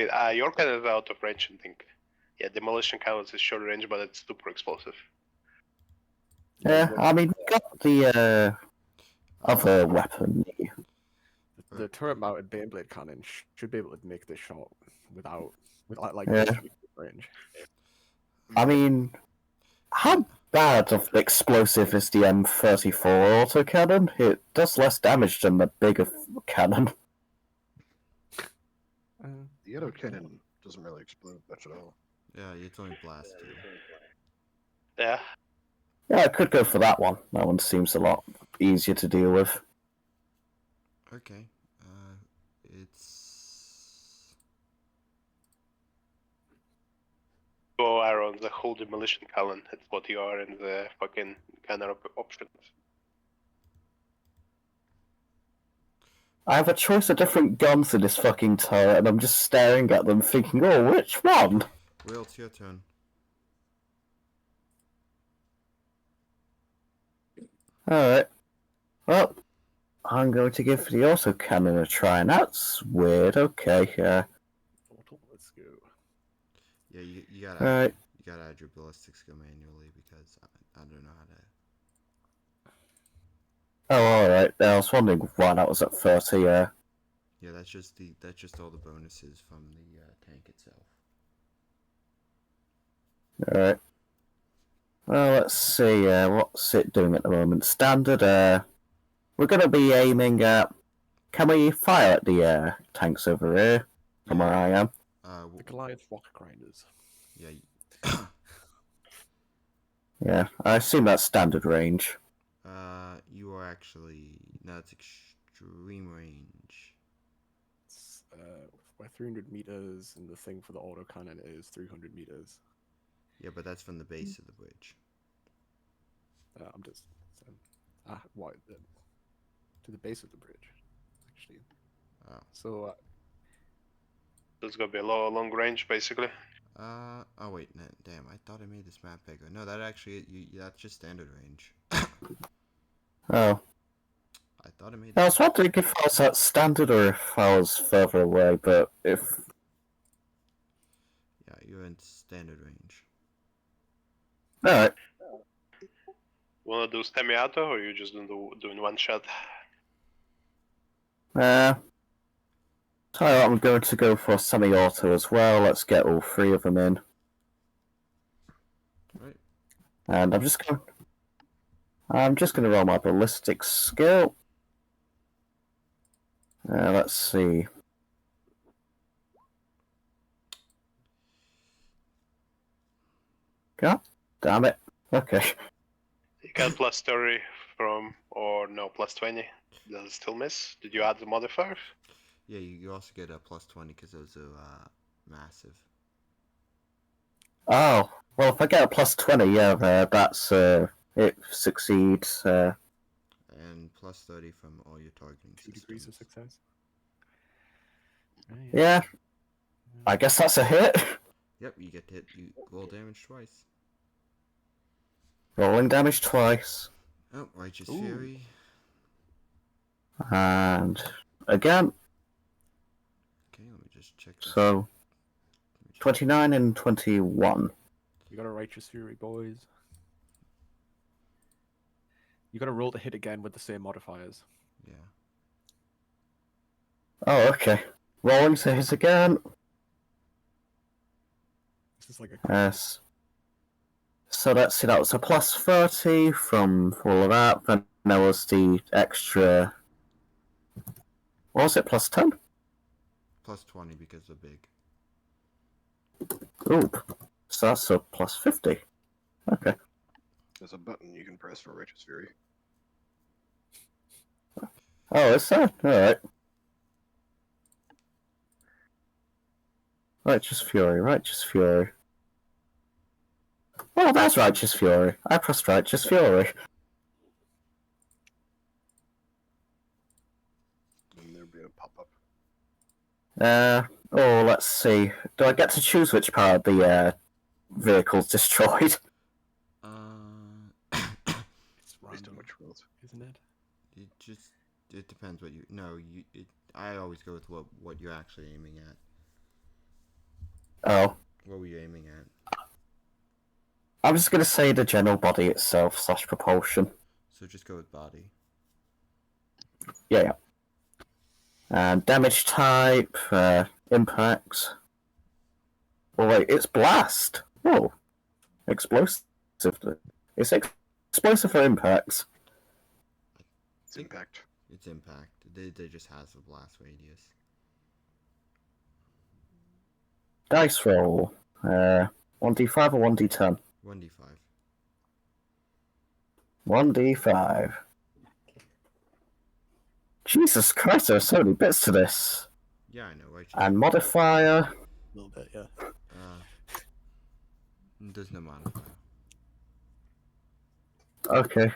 speed. Your cannon is out of range, I think. Yeah, demolition cannon is short range, but it's super explosive. Yeah, I mean, we got the other weapon. The turret-mounted Baneblade cannon should be able to make this shot without like Yeah. range. I mean, how bad of explosive is the M34 autocannon? It does less damage than the bigger cannon. The autocannon doesn't really explode much at all. Yeah, it's only blast. Yeah. Yeah, I could go for that one. That one seems a lot easier to deal with. Okay. It's Bow arrow, the whole demolition cannon. It's what you are in the fucking cannon options. I have a choice of different guns in this fucking turret, and I'm just staring at them thinking, oh, which one? Will, it's your turn. Alright. Well, I'm going to give the autocannon a try, and that's weird. Okay, Let's go. Yeah, you gotta Alright. you gotta add your ballistic skill manually because I don't know how to. Oh, alright. I was wondering why that was at 30, yeah. Yeah, that's just all the bonuses from the tank itself. Alright. Well, let's see, what's it doing at the moment? Standard, we're gonna be aiming at... Can we fire at the, tanks over here? From where I am? The Goliath rock grinders. Yeah. Yeah, I assume that's standard range. You are actually... No, it's extreme range. It's, we're 300 meters, and the thing for the autocannon is 300 meters. Yeah, but that's from the base of the bridge. I'm just what to the base of the bridge, actually. Oh. So It's gonna be a long range, basically. Oh wait, no, damn! I thought I made this map bigger. No, that actually, that's just standard range. Oh. I thought I made. I was wondering if I was at standard or if I was further away, but if... Yeah, you're in standard range. Alright. Wanna do semi-auto, or you just doing one shot? So I'm going to go for semi-auto as well. Let's get all three of them in. Right. And I'm just gonna roll my ballistic skill. Let's see. God damn it. Okay. You got plus 30 from, or no, plus 20. Does it still miss? Did you add the modifiers? Yeah, you also get a plus 20 because those are massive. Oh, well, if I get a plus 20, yeah, that's, it succeeds, And plus 30 from all your targeting 2 degrees of systems. success. Right. yeah. I guess that's a hit. Yep, you get to hit. You roll damage twice. Rolling damage twice. Oh, Righteous Ooh. Fury. And again, Okay, let me just check this. so 29 and 21. You got a righteous fury, boys. You got to roll to hit again with the same modifiers. Yeah. Oh, okay. Rolling to hit again. This is like a Yes. So let's see, that was a plus 30 from all of that. Then there was the extra. What was it, plus 10? Plus 20 because they're big. Ooh. So that's a plus 50. Okay. There's a button you can press for Righteous Fury. Oh, is that? Alright. Righteous Fury, Righteous Fury. Oh, that's Righteous Fury. I pressed Righteous Fury. And there'll be a pop-up. Oh, let's see. Do I get to choose which part of the vehicle's destroyed? it's Based on random, which rolls. isn't it? It depends what you. No, I always go with what you're actually aiming at. Oh, What were you aiming at? I'm just gonna say the general body itself / propulsion. So just go with body. Yeah. And damage type, impact. Oh wait, it's blast. Oh, explosive. It's explosive for impacts. It's impact. It's impact. They just has a blast radius. Dice roll. 1d5 or 1d10? 1d5. 1d5. Jesus Christ, there are so many bits to this. Yeah, I know, right? And modifier. A little bit, yeah. There's no modifier. Okay.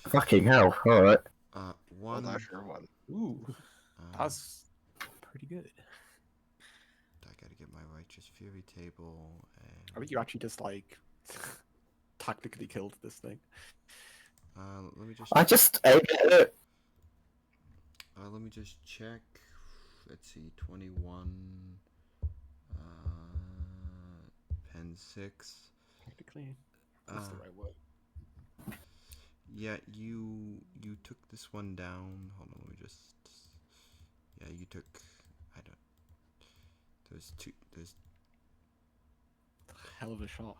Fucking hell, alright. One. Well, sure one. Ooh, that's pretty good. I gotta get my righteous fury table. And... I mean, you actually just like tactically killed this thing. Let me just. I just aimed at it. Let me just check. Let's see, 21. Pen 6. Technically, that's the right word. Yeah, you took this one down. Hold on, let me just. Yeah, you took. I don't. There's Hell of a shot.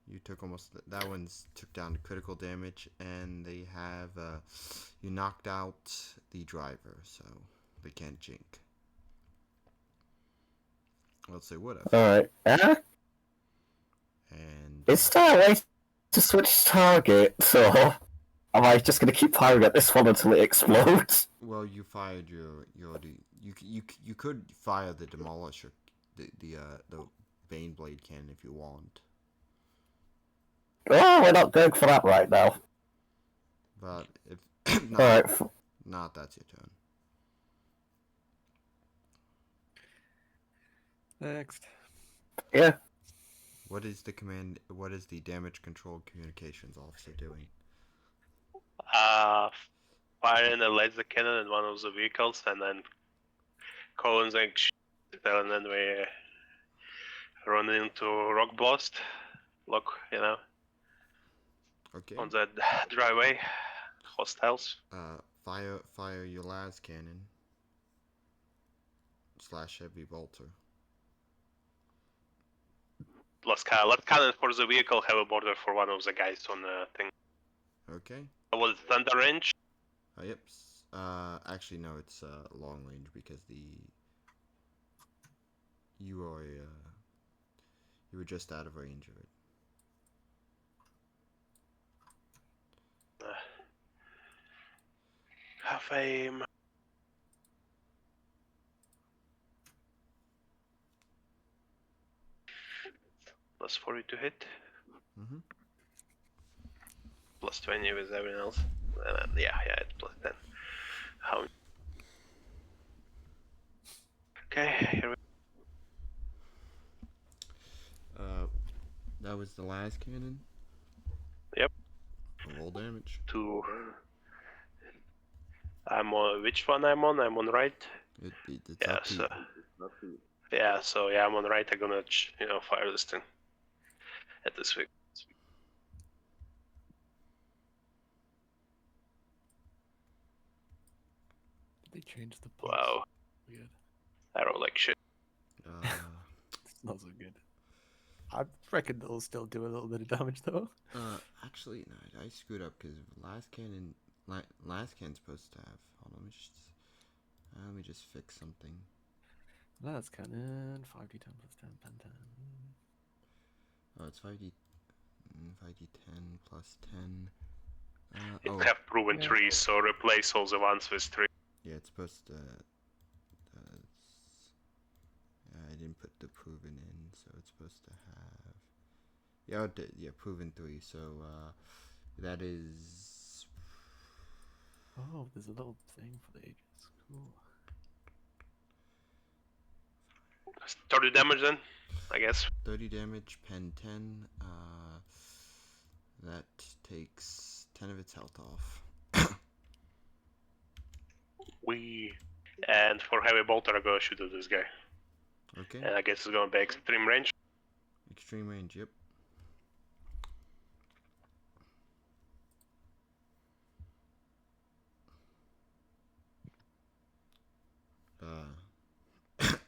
You took almost that one's took down to critical damage, and they have you knocked out the driver, so they can't jink. Well, they would have. Alright. And Is there a way to switch target, or am I just gonna keep firing at this one until it explodes? well, you fired your you could fire the demolisher, the Bane blade cannon if you want. Oh, we're not going for that right now. But if Alright. not, that's your turn. Next. Yeah. What is the command? What is the damage control communications officer doing? Firing a laser cannon in one of the vehicles, and then calling like and then we run into rock blast, look, Okay. on the driveway, hostiles. Fire your las cannon / heavy bolter. Let's cannon for the vehicle, have a border for one of the guys on the thing. Okay. Was it thunder range? Yep. Actually, no, it's long range because you were just out of range of it. Half aim. Plus 40 to hit. Mm-hmm. Plus 20 with everything else. Yeah, it's plus 10. How? Okay, here we That was the last cannon. Yep. Roll damage. to. I'm on which one I'm on? I'm on right. It's Yeah, up to so you. yeah, I'm on right. I'm gonna fire this thing at this week. Did they change the pulse? Wow, Weird. I roll like shit. It's not so good. I reckon they'll still do a little bit of damage though. Actually, no, I screwed up because last cannon's supposed to have. Hold on, let me just fix something. That's cannon 5d10 plus 10 pen 10. Oh, it's 5d10 plus 10. It have proven yeah. 3, so replace all the ones with 3. Yeah, it's supposed to. I didn't put the proven in, so it's supposed to have. Yeah, it did. Yeah, proven 3. So that is. Oh, there's a little thing for the ages. Cool. 30 damage then, I guess. 30 damage, pen 10. That takes 10 of its health off. And for heavy bolter, I go shoot at this guy. Okay. And I guess it's gonna be extreme range. Extreme range. Yep.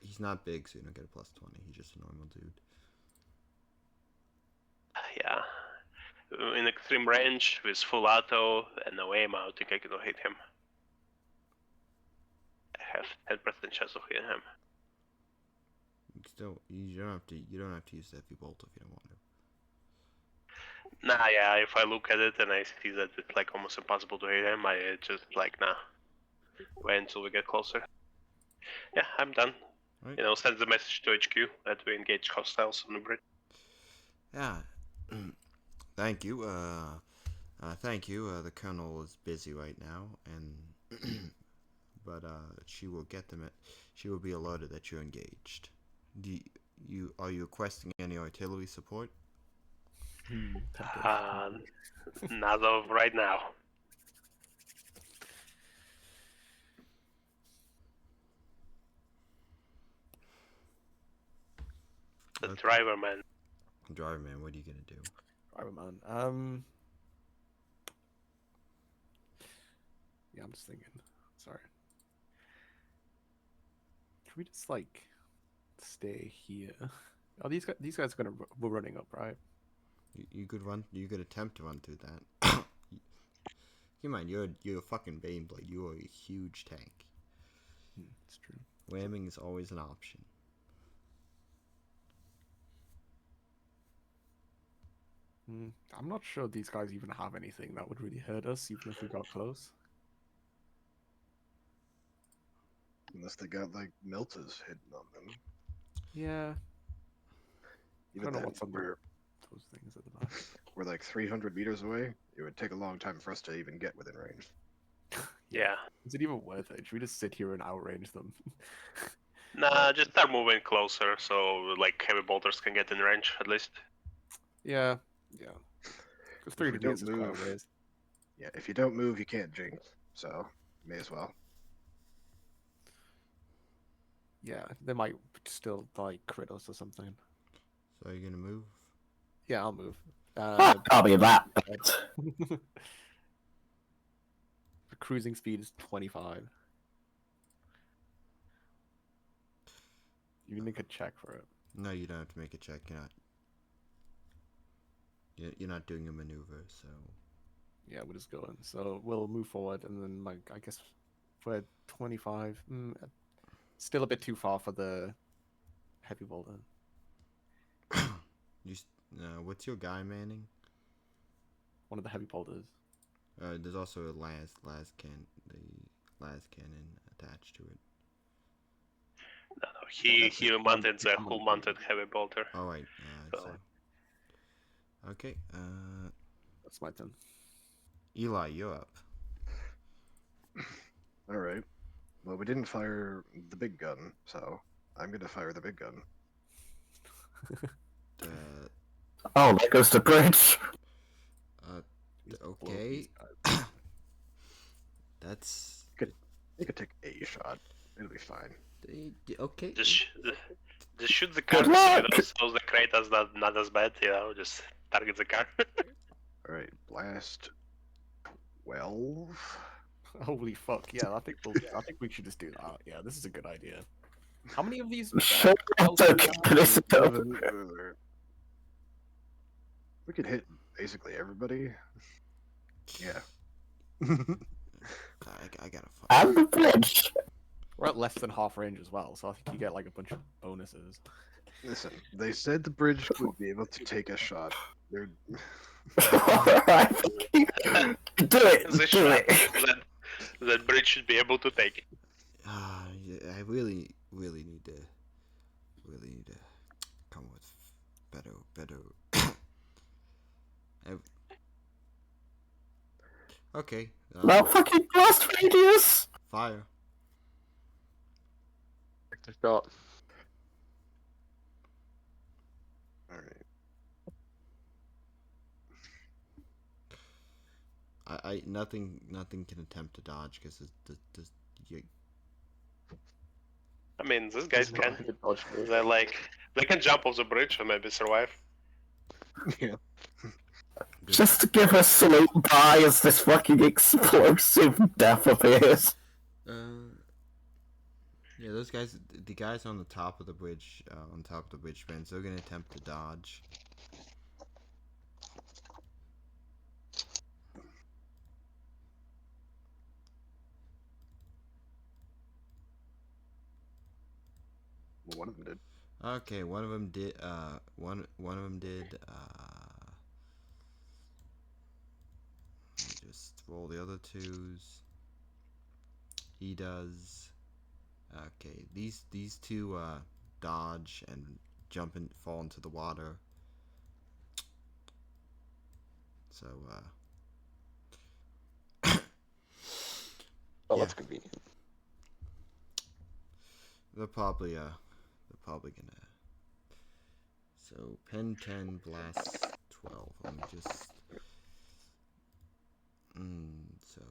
He's not big, so you don't get a plus 20. He's just a normal dude. Yeah. In extreme range with full auto and no aim, I don't think I can hit him. I have 10% chance of hitting him. Still, you don't have to. You don't have to use the heavy bolt if you don't want to. Nah, yeah. If I look at it and I see that it's like almost impossible to hit him, I just like nah. Wait until we get closer. Yeah, I'm done. Right. You know, send the message to HQ that we engage hostiles on the bridge. Yeah. Thank you. Thank you. The colonel is busy right now, and but she will get them. She will be alerted that you're engaged. Are you requesting any artillery support? Not of right now. The Okay. driver man. Driver man, what are you gonna do? Driver man. Yeah, I'm just thinking. Sorry. Can we just like stay here? Oh, these guys are we're running up, right? You could run. You could attempt to run through that. Keep in mind, you're a fucking Baneblade. You are a huge tank. It's true. Ramming is always an option. I'm not sure these guys even have anything that would really hurt us, even if we got close. Unless they got like meltas hidden on them. Yeah. Even I don't know then, what's on those things at the back. we're like 300 meters away. It would take a long time for us to even get within range. Yeah. Is it even worth it? Should we just sit here and outrange them? Nah, just start moving closer so like heavy bolters can get in range at least. Yeah. Because 3 we meters don't is quite a move- ways. Yeah, if you don't move, you can't jinx. So, may as well. Yeah, they might still like crit us or something. So are you gonna move? Yeah, I'll move. I'll be that bad. The cruising speed is 25. You can make a check for it. No, you don't have to make a check. You're not doing a maneuver, so. Yeah, we're just going. So we'll move forward, and then like I guess we're 25. Still a bit too far for the heavy bolter. What's your guy manning? One of the heavy bolters. There's also a las cannon attached to it. No, he mounted the full mounted heavy bolter. All right. So- Okay. That's my turn. Eli, you're up. All right. Well, we didn't fire the big gun, so I'm gonna fire the big gun. Oh, there goes the bridge. Just blow up Okay. these guys. That's You could take a shot. It'll be fine. okay. Just shoot the Good car. luck! So the Kratos not as bad, you know. Just target the car. All right, blast 12. Holy fuck! Yeah, I think we should just do that. Yeah, this is a good idea. How many of these? Shut up, this is over. We could hit basically everybody. Yeah. I gotta fuck. And the bridge. We're at less than half range as well, so I think you get like a bunch of bonuses. Listen, they said the bridge would be able to take a shot. They're... Alright. Do it. The Do shot it. that bridge should be able to take it. I really need to come with better. Okay. No fucking blast radius. Fire. Take the shot. All right. Nothing can attempt to dodge because you. I mean, mean, these guys It's not can. a good dodge move. They're like, they can jump off the bridge and maybe survive. Yeah. Just to give us salute by as this fucking explosive death appears. Yeah, those guys, the guys on the top of the bridge, fence, they're gonna attempt to dodge. Well, one of them did. Okay, one of them did. One of them did. Let me just roll the other twos. He does. Okay, these two dodge and jump and fall into the water. So Oh, yeah. that's convenient. They're probably gonna. So pen 10, blast 12. Let me just. So.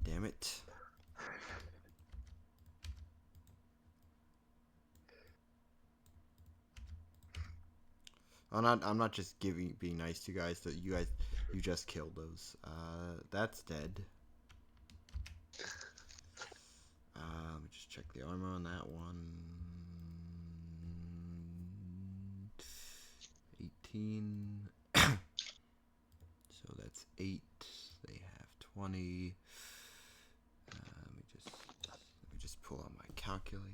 Damn it. I'm not just being nice to you guys. That you just killed those. That's dead. Let me just check the armor on that one. 18. So that's 8. They have 20. Let me just pull out my calculator.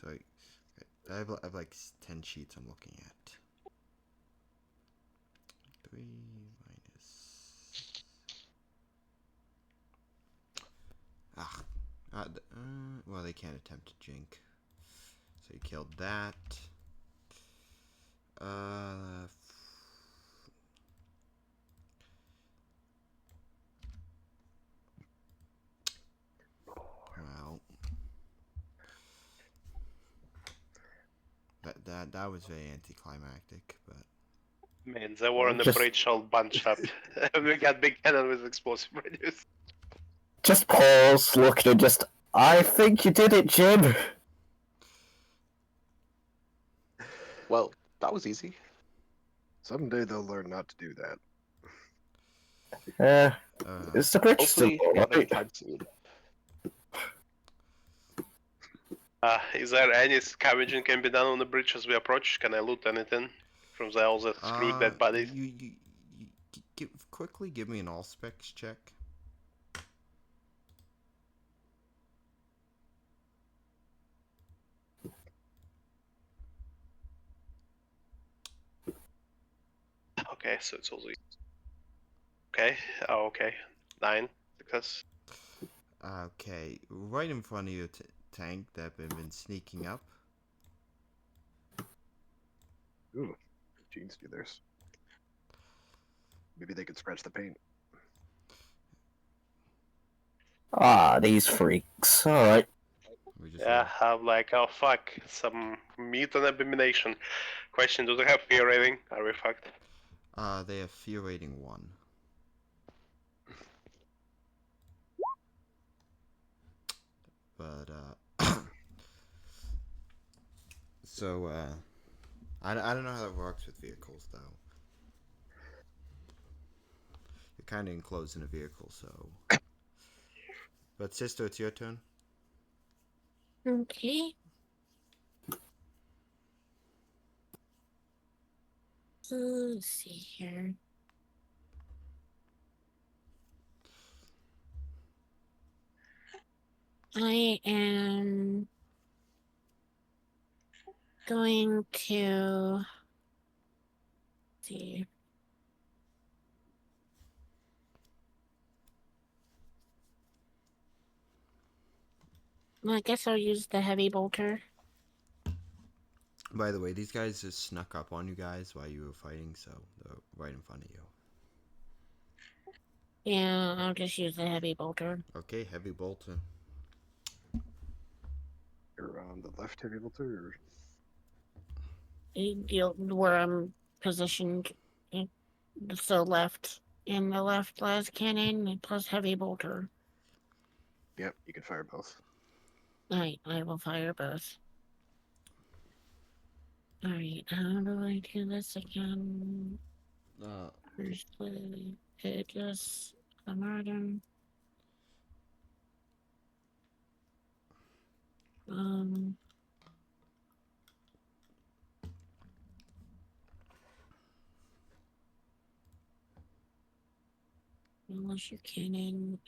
So I have like 10 sheets I'm looking at. 3 minus. Well, they can't attempt to jink. So he killed that. Well, that was very anticlimactic, but Man, they were on the Just- bridge all bunched up. We got big cannon with explosive radius. Just pause, look, and just. I think you did it, Jim. Well, that was easy. Someday they'll learn not to do that. It's the bridge still Hopefully, not alright. anytime soon. Is there any scavenging can be done on the bridge as we approach? Can I loot anything from the all the screwed dead bodies? You quickly give me an all specs check. Okay, so it's also okay. Oh, okay, 9 success. Okay, right in front of your tank that have been sneaking up. Ooh, Gene Stealers. Maybe they could scratch the paint. Ah, these freaks. Alright. We just Yeah, I'm like, oh fuck, some mutant abomination. Question: do they have fear rating? Are we fucked? they have fear rating 1. But so I don't know how that works with vehicles though. You're kind of enclosed in a vehicle, so. But sister, it's your turn. Okay. Let's see here. I am going to see. Well, I guess I'll use the heavy bolter. By the way, these guys just snuck up on you guys while you were fighting, so they're right in front of you. Yeah, I'll just use the heavy bolter. Okay, heavy bolter. You're on the left heavy bolter. where I'm positioned. So left. In the left las cannon plus heavy bolter. Yep, you can fire both. Alright, I will fire both. Alright, how do I do this again? Firstly, pages, the modern. Militia cannon.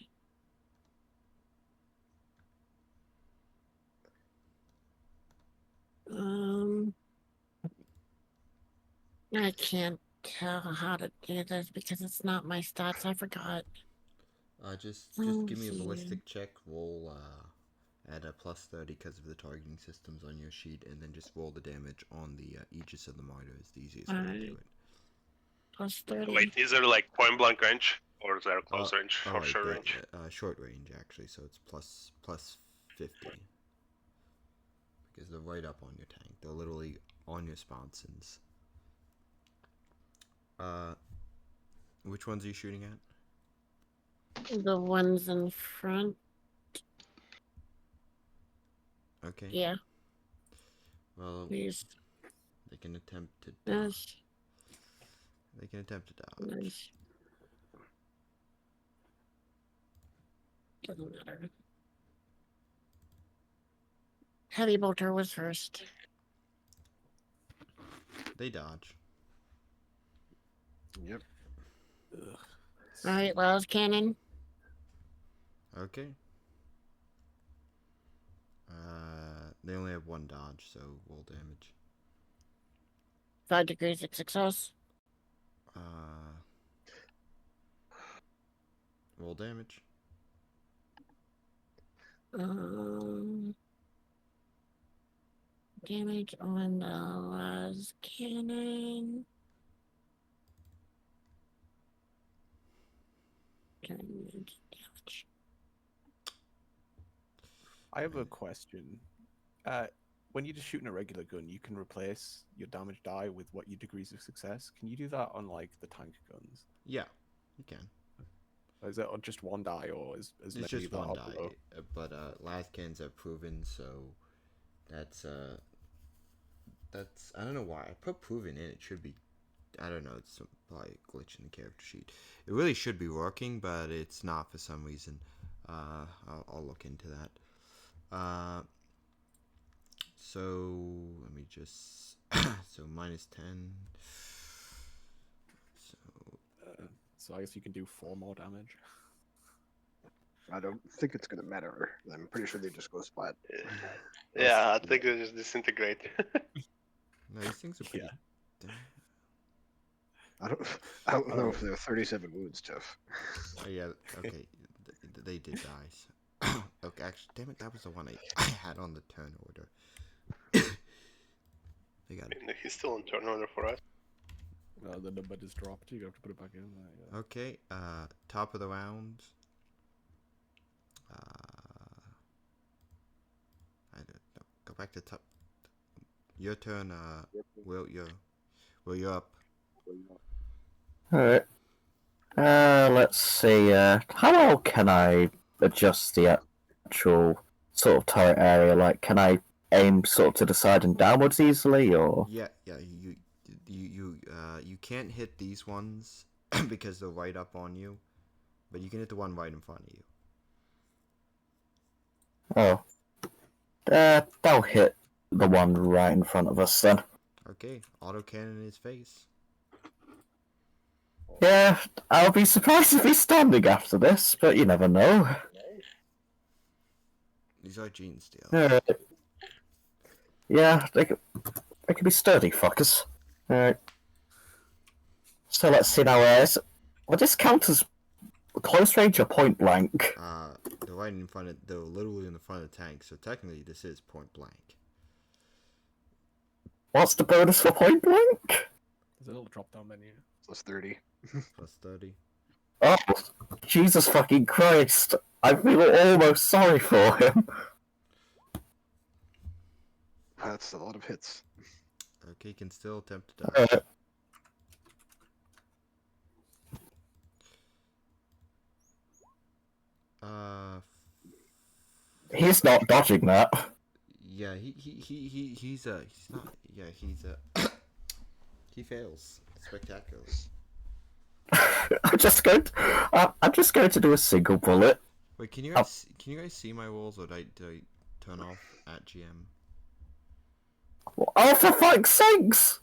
I can't tell how to do this because it's not my stats. I forgot. Just Oh, give me a see. ballistic check. Roll at a +30 because of the targeting systems on your sheet, and then just roll the damage on the Aegis of the Martyr. Is the easiest way to do Alright. it. Plus 30. Wait, is there like point blank range, or is there close range or right, short range? short range actually, so it's plus 50 because they're right up on your tank. They're literally on your sponsons. Which ones are you shooting at? The ones in front. Okay. Yeah. Well, These. they can attempt to dodge. Nice. They can attempt to dodge. Nice. Doesn't matter. Heavy bolter was first. They dodge. Yep. Alright, las cannon. Okay. They only have one dodge, so roll damage. 5 degrees of success. Roll damage. Damage on the las cannon. Damage. I have a question. When you're just shooting a regular gun, you can replace your damage die with what your degrees of success. Can you do that on like the tank guns? Yeah, you can. Or is it just one die, or is It's many just that one are die, below? but Lascans are proven, so that's I don't know why I put proven in. It should be, I don't know. It's probably a glitch in the character sheet. It really should be working, but it's not for some reason. I'll look into that. So let me just so -10. So I guess you can do 4 more damage. I don't think it's gonna matter. I'm pretty sure they just go splat. Yeah, I think they just disintegrate. No, these things are pretty. Yeah. I don't know if they're 37 wounds, Jeff. Oh yeah, okay. They did die. So. Okay, actually, damn it, that was the one I had on the turn order. They got it. He's still on turn order for us. The number just dropped. You have to put it back in. Yeah. Okay, top of the round. I don't know. Go back to top. Your turn. Will you're up. Alright. Let's see. How well can I adjust the actual sort of turret area? Like, can I aim sort of to the side and downwards easily, or? Yeah. You can't hit these ones because they're right up on you, but you can hit the one right in front of you. Oh. That'll hit the one right in front of us then. Okay, autocannon in his face. Yeah, I'll be surprised if he's standing after this, but you never know. These are gene steals. Alright. Yeah, they could be sturdy fuckers. Alright. So let's see now. Will this count as close range or point blank? They're right in front of. They're literally in the front of the tank, so technically this is point blank. What's the bonus for point blank? There's a little drop down menu. Plus 30. Plus 30. Oh, Jesus fucking Christ. I feel almost sorry for him. That's a lot of hits. Okay, you can still attempt to dodge. He's not dodging that. Yeah, he's not. Yeah, he fails spectacularly. I'm just going to do a single bullet. Wait, can you guys see my walls, or did I turn off at GM? Oh, for fuck's sakes!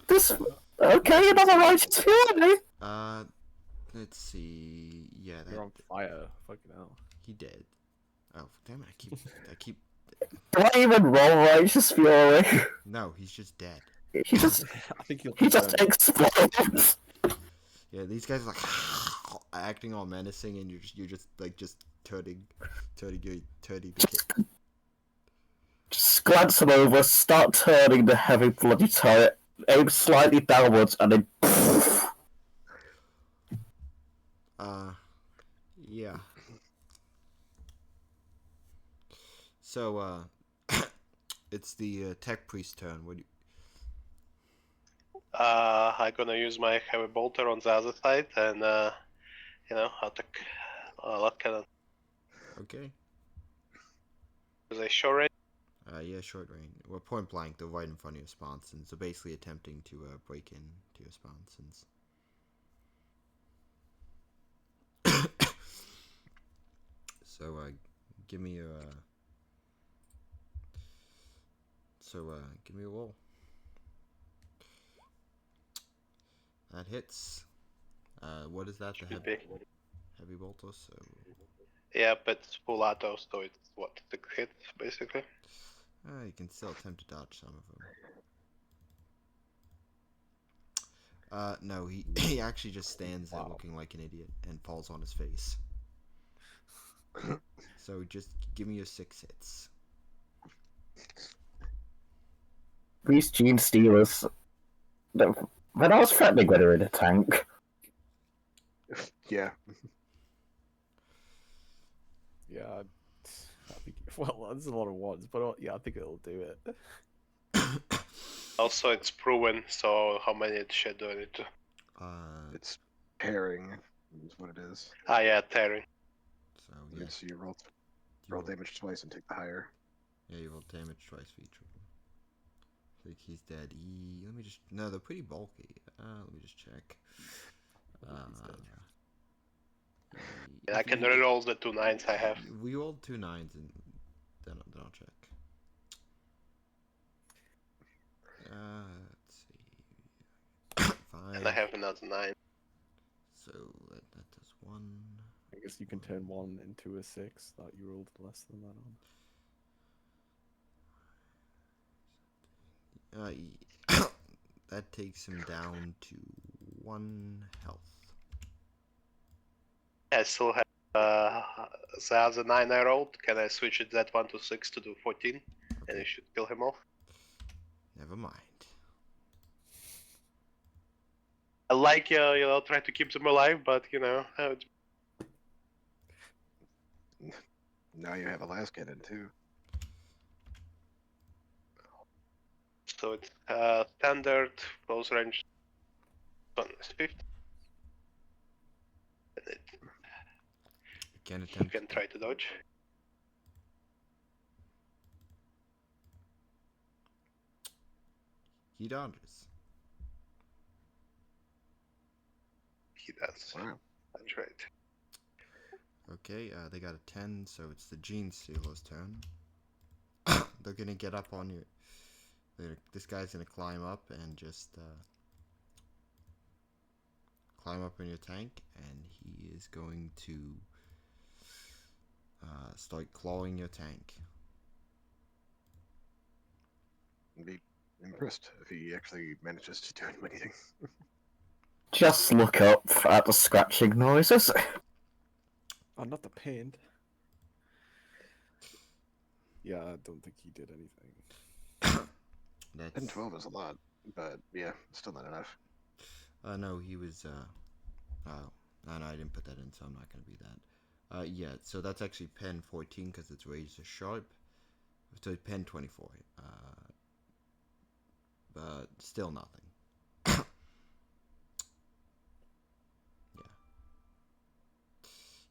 This okay? Another righteous fury. Let's see. Yeah, You're on fire. Fucking hell. he did. Oh damn it! I keep. Do I even roll righteous fury? No, he's just dead. He just I think he just explodes. Yeah, these guys are like acting all menacing, and you're just like turning the kid. Just glance him over, start turning the heavy bloody turret, aim slightly downwards, and then. Yeah. So, it's the tech priest turn. What do you... I'm gonna use my heavy bolter on the other side, and attack lot cannon. Okay. Is a short range? Yeah, short range. Well, point blank, they're right in front of your sponsons. So basically attempting to break into your sponsons. So, give me your, give me a roll. That hits. What is that? The heavy bolter, so... Yeah, but it's full auto, so it's what, 6 hits, basically? You can still attempt to dodge some of them. No, he actually just stands there looking like an idiot and falls on his face. So just give me your 6 hits. These gene stealers. When I was threatening when they were in a tank. Yeah. Yeah, I think. Well, there's a lot of ones, but yeah, I think it'll do it. Also, it's proven, so how many should do it? It's pairing is what it is. Ah, yeah, tearing. So yeah, So you roll damage twice and take the higher. yeah, you roll damage twice for each of them. I think he's dead. Let me just... No, they're pretty bulky. Let me just check. And I can reroll the 2 9s I have. We rolled 2 9s, and then I'll check. Let's see. 5. And I have another 9. So that does 1. I guess you can turn 1 into a 6 that you rolled less than that on. That takes him down to 1 health. I still have the other 9 I rolled. Can I switch it that 1 to 6 to do 14? And it should kill him off. Never mind. I like, try to keep them alive, but, Now you have a last cannon too. So it's standard, close range, 1 is 50. And You you can try to dodge. He dodges. He does. Wow. That's right. Okay, they got a 10, so it's the Gene Stealer's turn. They're gonna get up on you. This guy's gonna climb up and just climb up in your tank, and he is going to start clawing your tank. I'd be impressed if he actually manages to do anything. Just look up at the scratching noises. Oh, not the paint. Yeah, I don't think he did anything. That's... 10 12 is a lot, but yeah, still not enough. No, he was, oh, no, I didn't put that in, so I'm not gonna be that. Yeah, so that's actually pen 14, because it's raised to sharp. So pen 24. but still nothing.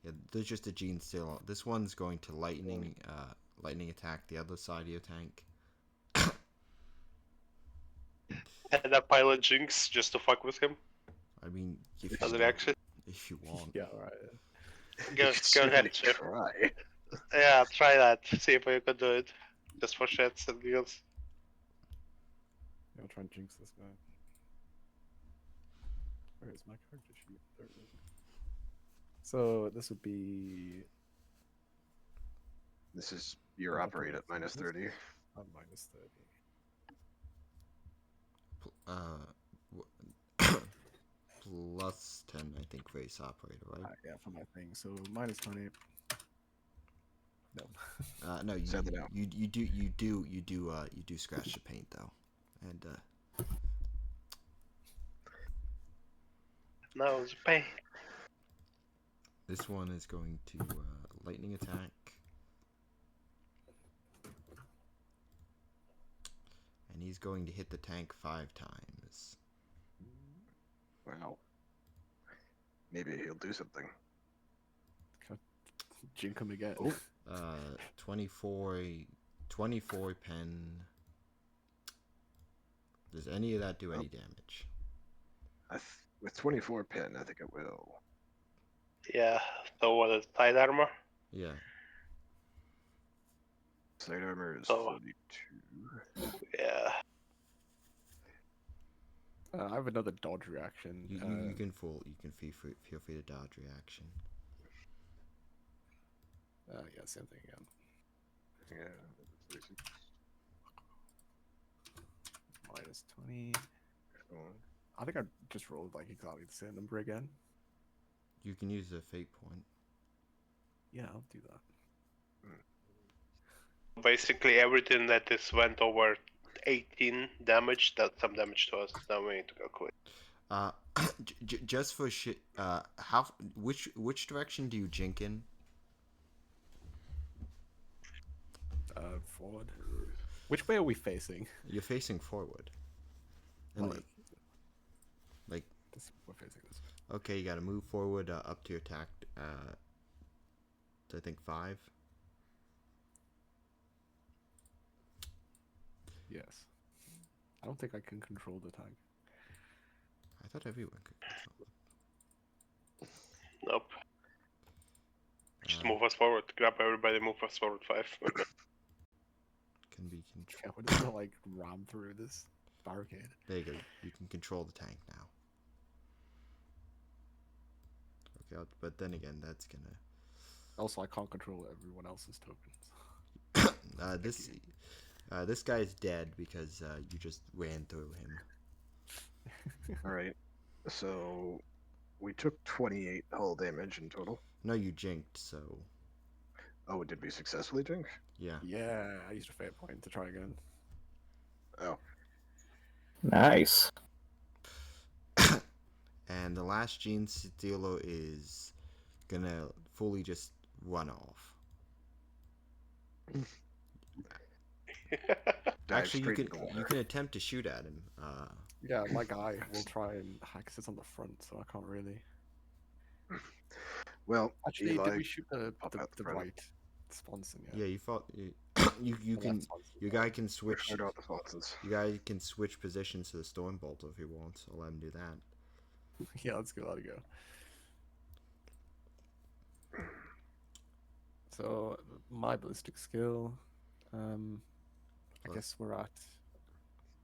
Yeah, there's just a gene stealer. This one's going to lightning attack the other side of your tank. And that pilot Jinx just to fuck with him I mean, if as you an want. action. If you want. Yeah, right. Go, You could go ahead, certainly Chip. try. Yeah, try that. See if you can do it. Just for shits and giggles. Yeah, I'll try and jinx this guy. Where is my character sheet? There it is. So this would be This is your Yeah, operate at minus 30. on minus 30. Plus 10, I think, race operator, right? Yeah, for my thing. So minus 20. No. No, Sadly, no. you do scratch the paint though, and Now it's pain. this one is going to lightning attack, and he's going to hit the tank 5 times. Wow. Maybe he'll do something. Jink him again. Oh. 24 pen. Does any of that do any damage? With 24 pin, I think it will. Yeah, so what is side armor? Yeah. Side armor is Oh. 42. Yeah. I have another dodge reaction. You can feel free to dodge reaction. Yeah, same thing again. Yeah. Minus 20. I think I just rolled like exactly the same number again. You can use a fate point. Yeah, I'll do that. Basically, everything that is went over 18 damage, that's some damage to us. Now we need to calculate. Just for shit. Which direction do you jink in? Forward. Which way are we facing? You're facing forward. And like We're facing this way. okay, you gotta move forward up to your attack. I think 5. Yes. I don't think I can control the tank. I thought everyone could control it. Nope. Just Uh, move us forward. Grab everybody, move us forward 5. Can be control. Yeah, we're just gonna like ram through this barricade. There you go. You can control the tank now. Okay, but then again, that's gonna. Also, I can't control everyone else's tokens. This guy's dead because you just ran through him. Alright. So we took 28 hull damage in total. No, you jinked. So Oh, did we successfully drink? yeah. Yeah, I used a fate point to try again. Oh. Nice. And the last gene stealer is gonna fully just run off. Dive Actually, straight to the you water. can attempt to shoot at him. Yeah, my guy will try and hack sits on the front, so I can't really. Well, Actually, Eli, did we shoot the pop out the front. right sponsor? Yeah, you fought. You The can. left sponsor. Your guy can switch. Start out the sponsons. You guy can switch positions to the storm bolt if he wants. I'll let him do that. Yeah, let's go. Let it go. So my ballistic skill, I guess we're at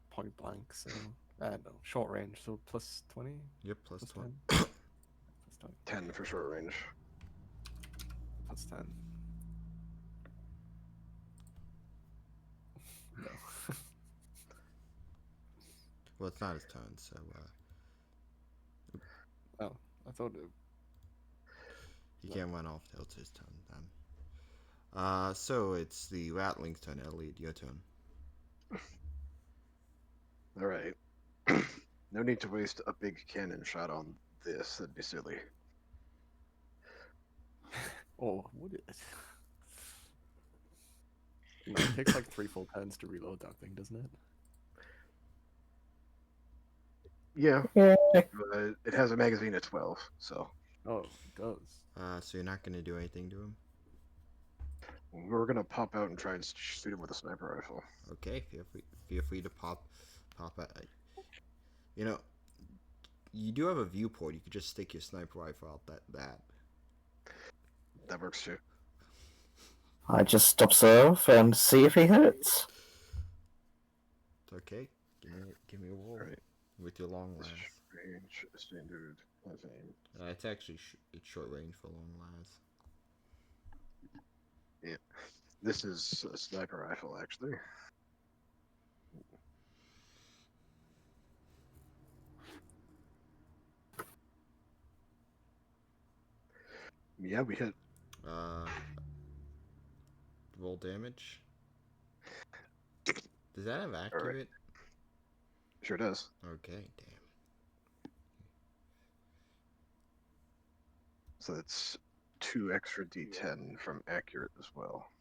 point blank. So no, short range. So plus 20. Yep, plus Plus 20. 10. Plus 20. 10 for short range. Plus 10. No. Well, it's not his turn, so. Oh, I thought it. He can't run off till it's his turn then. So it's the Ratling's turn. Elliot, your turn. Alright. No need to waste a big cannon shot on this. That'd be silly. Oh, would it? No, it takes like 3 full turns to reload that thing, doesn't it? Yeah, Yeah. but it has a magazine of 12, so Oh, it does. So you're not gonna do anything to him? we're gonna pop out and try and shoot him with a sniper rifle. Okay, feel free to pop out. You know, you do have a viewport. You could just stick your sniper rifle out that. That works too. I just observe and see if he hits. It's okay. Give me a roll Alright. with your long This last. is range standard plus aim. It's actually it's short range for long last. Yeah, this is a sniper rifle actually. Yeah, we hit. Roll damage. Does that have accurate? Sure does. Okay, damn. So that's 2 extra D10 from accurate as well.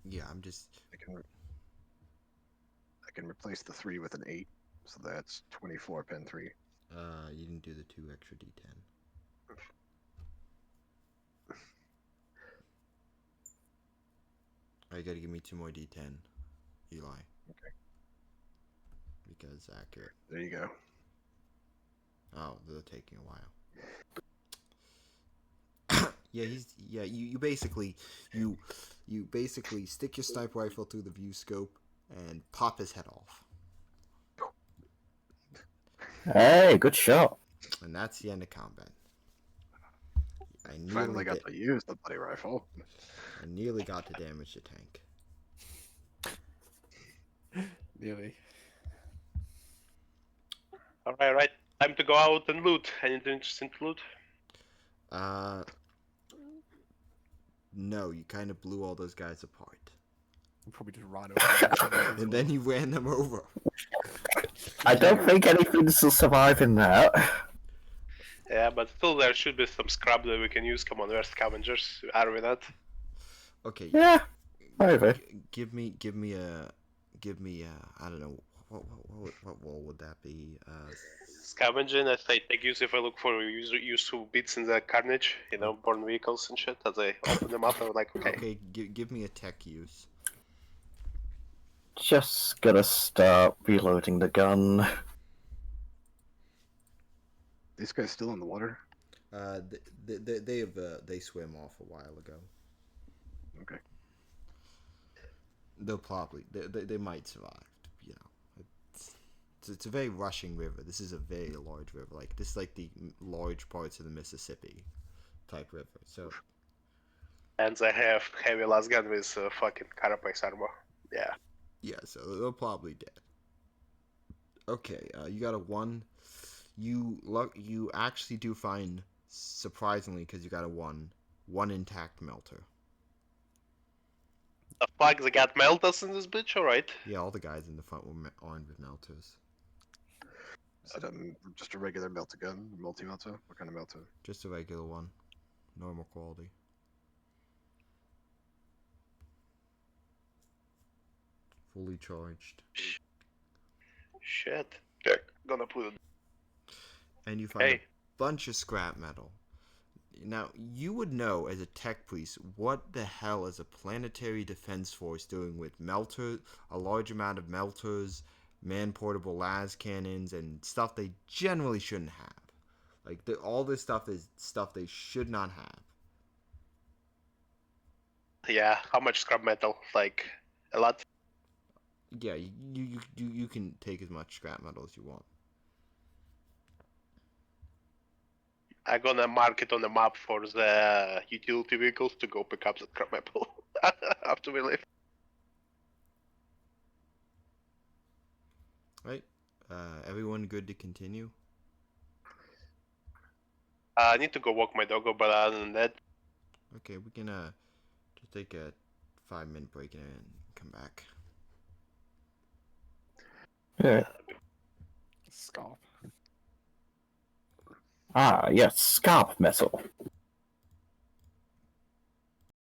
Yeah, I'm just. I can replace the 3 with an 8, so that's 24 pen 3. You didn't do the 2 extra D10. Oh, you gotta give me 2 more D10, Eli. Okay. Because accurate. There you go. Oh, they're taking a while. Yeah, you basically stick your sniper rifle through the view scope and pop his head off. Hey, good shot. And that's the end of combat. I Finally got to use the bloody rifle. I nearly got to damage the tank. Nearly. Alright. Time to go out and loot. Anything interesting to loot? No, you kind of blew all those guys apart. We'll probably just run over. And then you ran them over. I don't think anything's will survive in that. Yeah, but still there should be some scrap that we can use. Come on, we're scavengers. Are we not? Okay. Yeah, maybe. Give me I don't know what role would that be? Scavenging, as I take use if I look for useful bits in the carnage, born vehicles and shit. As I open them up, I'm like, okay. Okay, give me a tech use. Just gonna start reloading the gun. These guys still in the water? They swam off a while ago. Okay. They'll probably they might survive. It's a very rushing river. This is a very large river. Like this, is like the large parts of the Mississippi type river. So. And I have heavy lasgun with fucking carapace armor. Yeah. Yeah, so they're probably dead. Okay, you got a 1. You actually do find, surprisingly, because you got a 1 intact melter. The fuck, they got melters in this bitch, alright? Yeah, all the guys in the front were armed with melters. Is it just a regular melter gun? Multi-melter? What kind of melter? Just a regular one. Normal quality. Fully charged. Shit. Yeah, gonna put it. And you find a bunch of scrap metal. Now, you would know as a tech priest what the hell is a planetary defense force doing with melters, a large amount of melters, man-portable las cannons, and stuff they generally shouldn't have. Like, all this stuff is stuff they should not have. Yeah, how much scrap metal? Like, a lot? Yeah, you can take as much scrap metal as you want. I'm gonna mark it on the map for the utility vehicles to go pick up the scrap metal after we leave. Right? Everyone good to continue? I need to go walk my doggo, but other than that... Okay, we can just take a 5-minute break and come back. Yeah. Scarf. Ah, yes, scalp metal.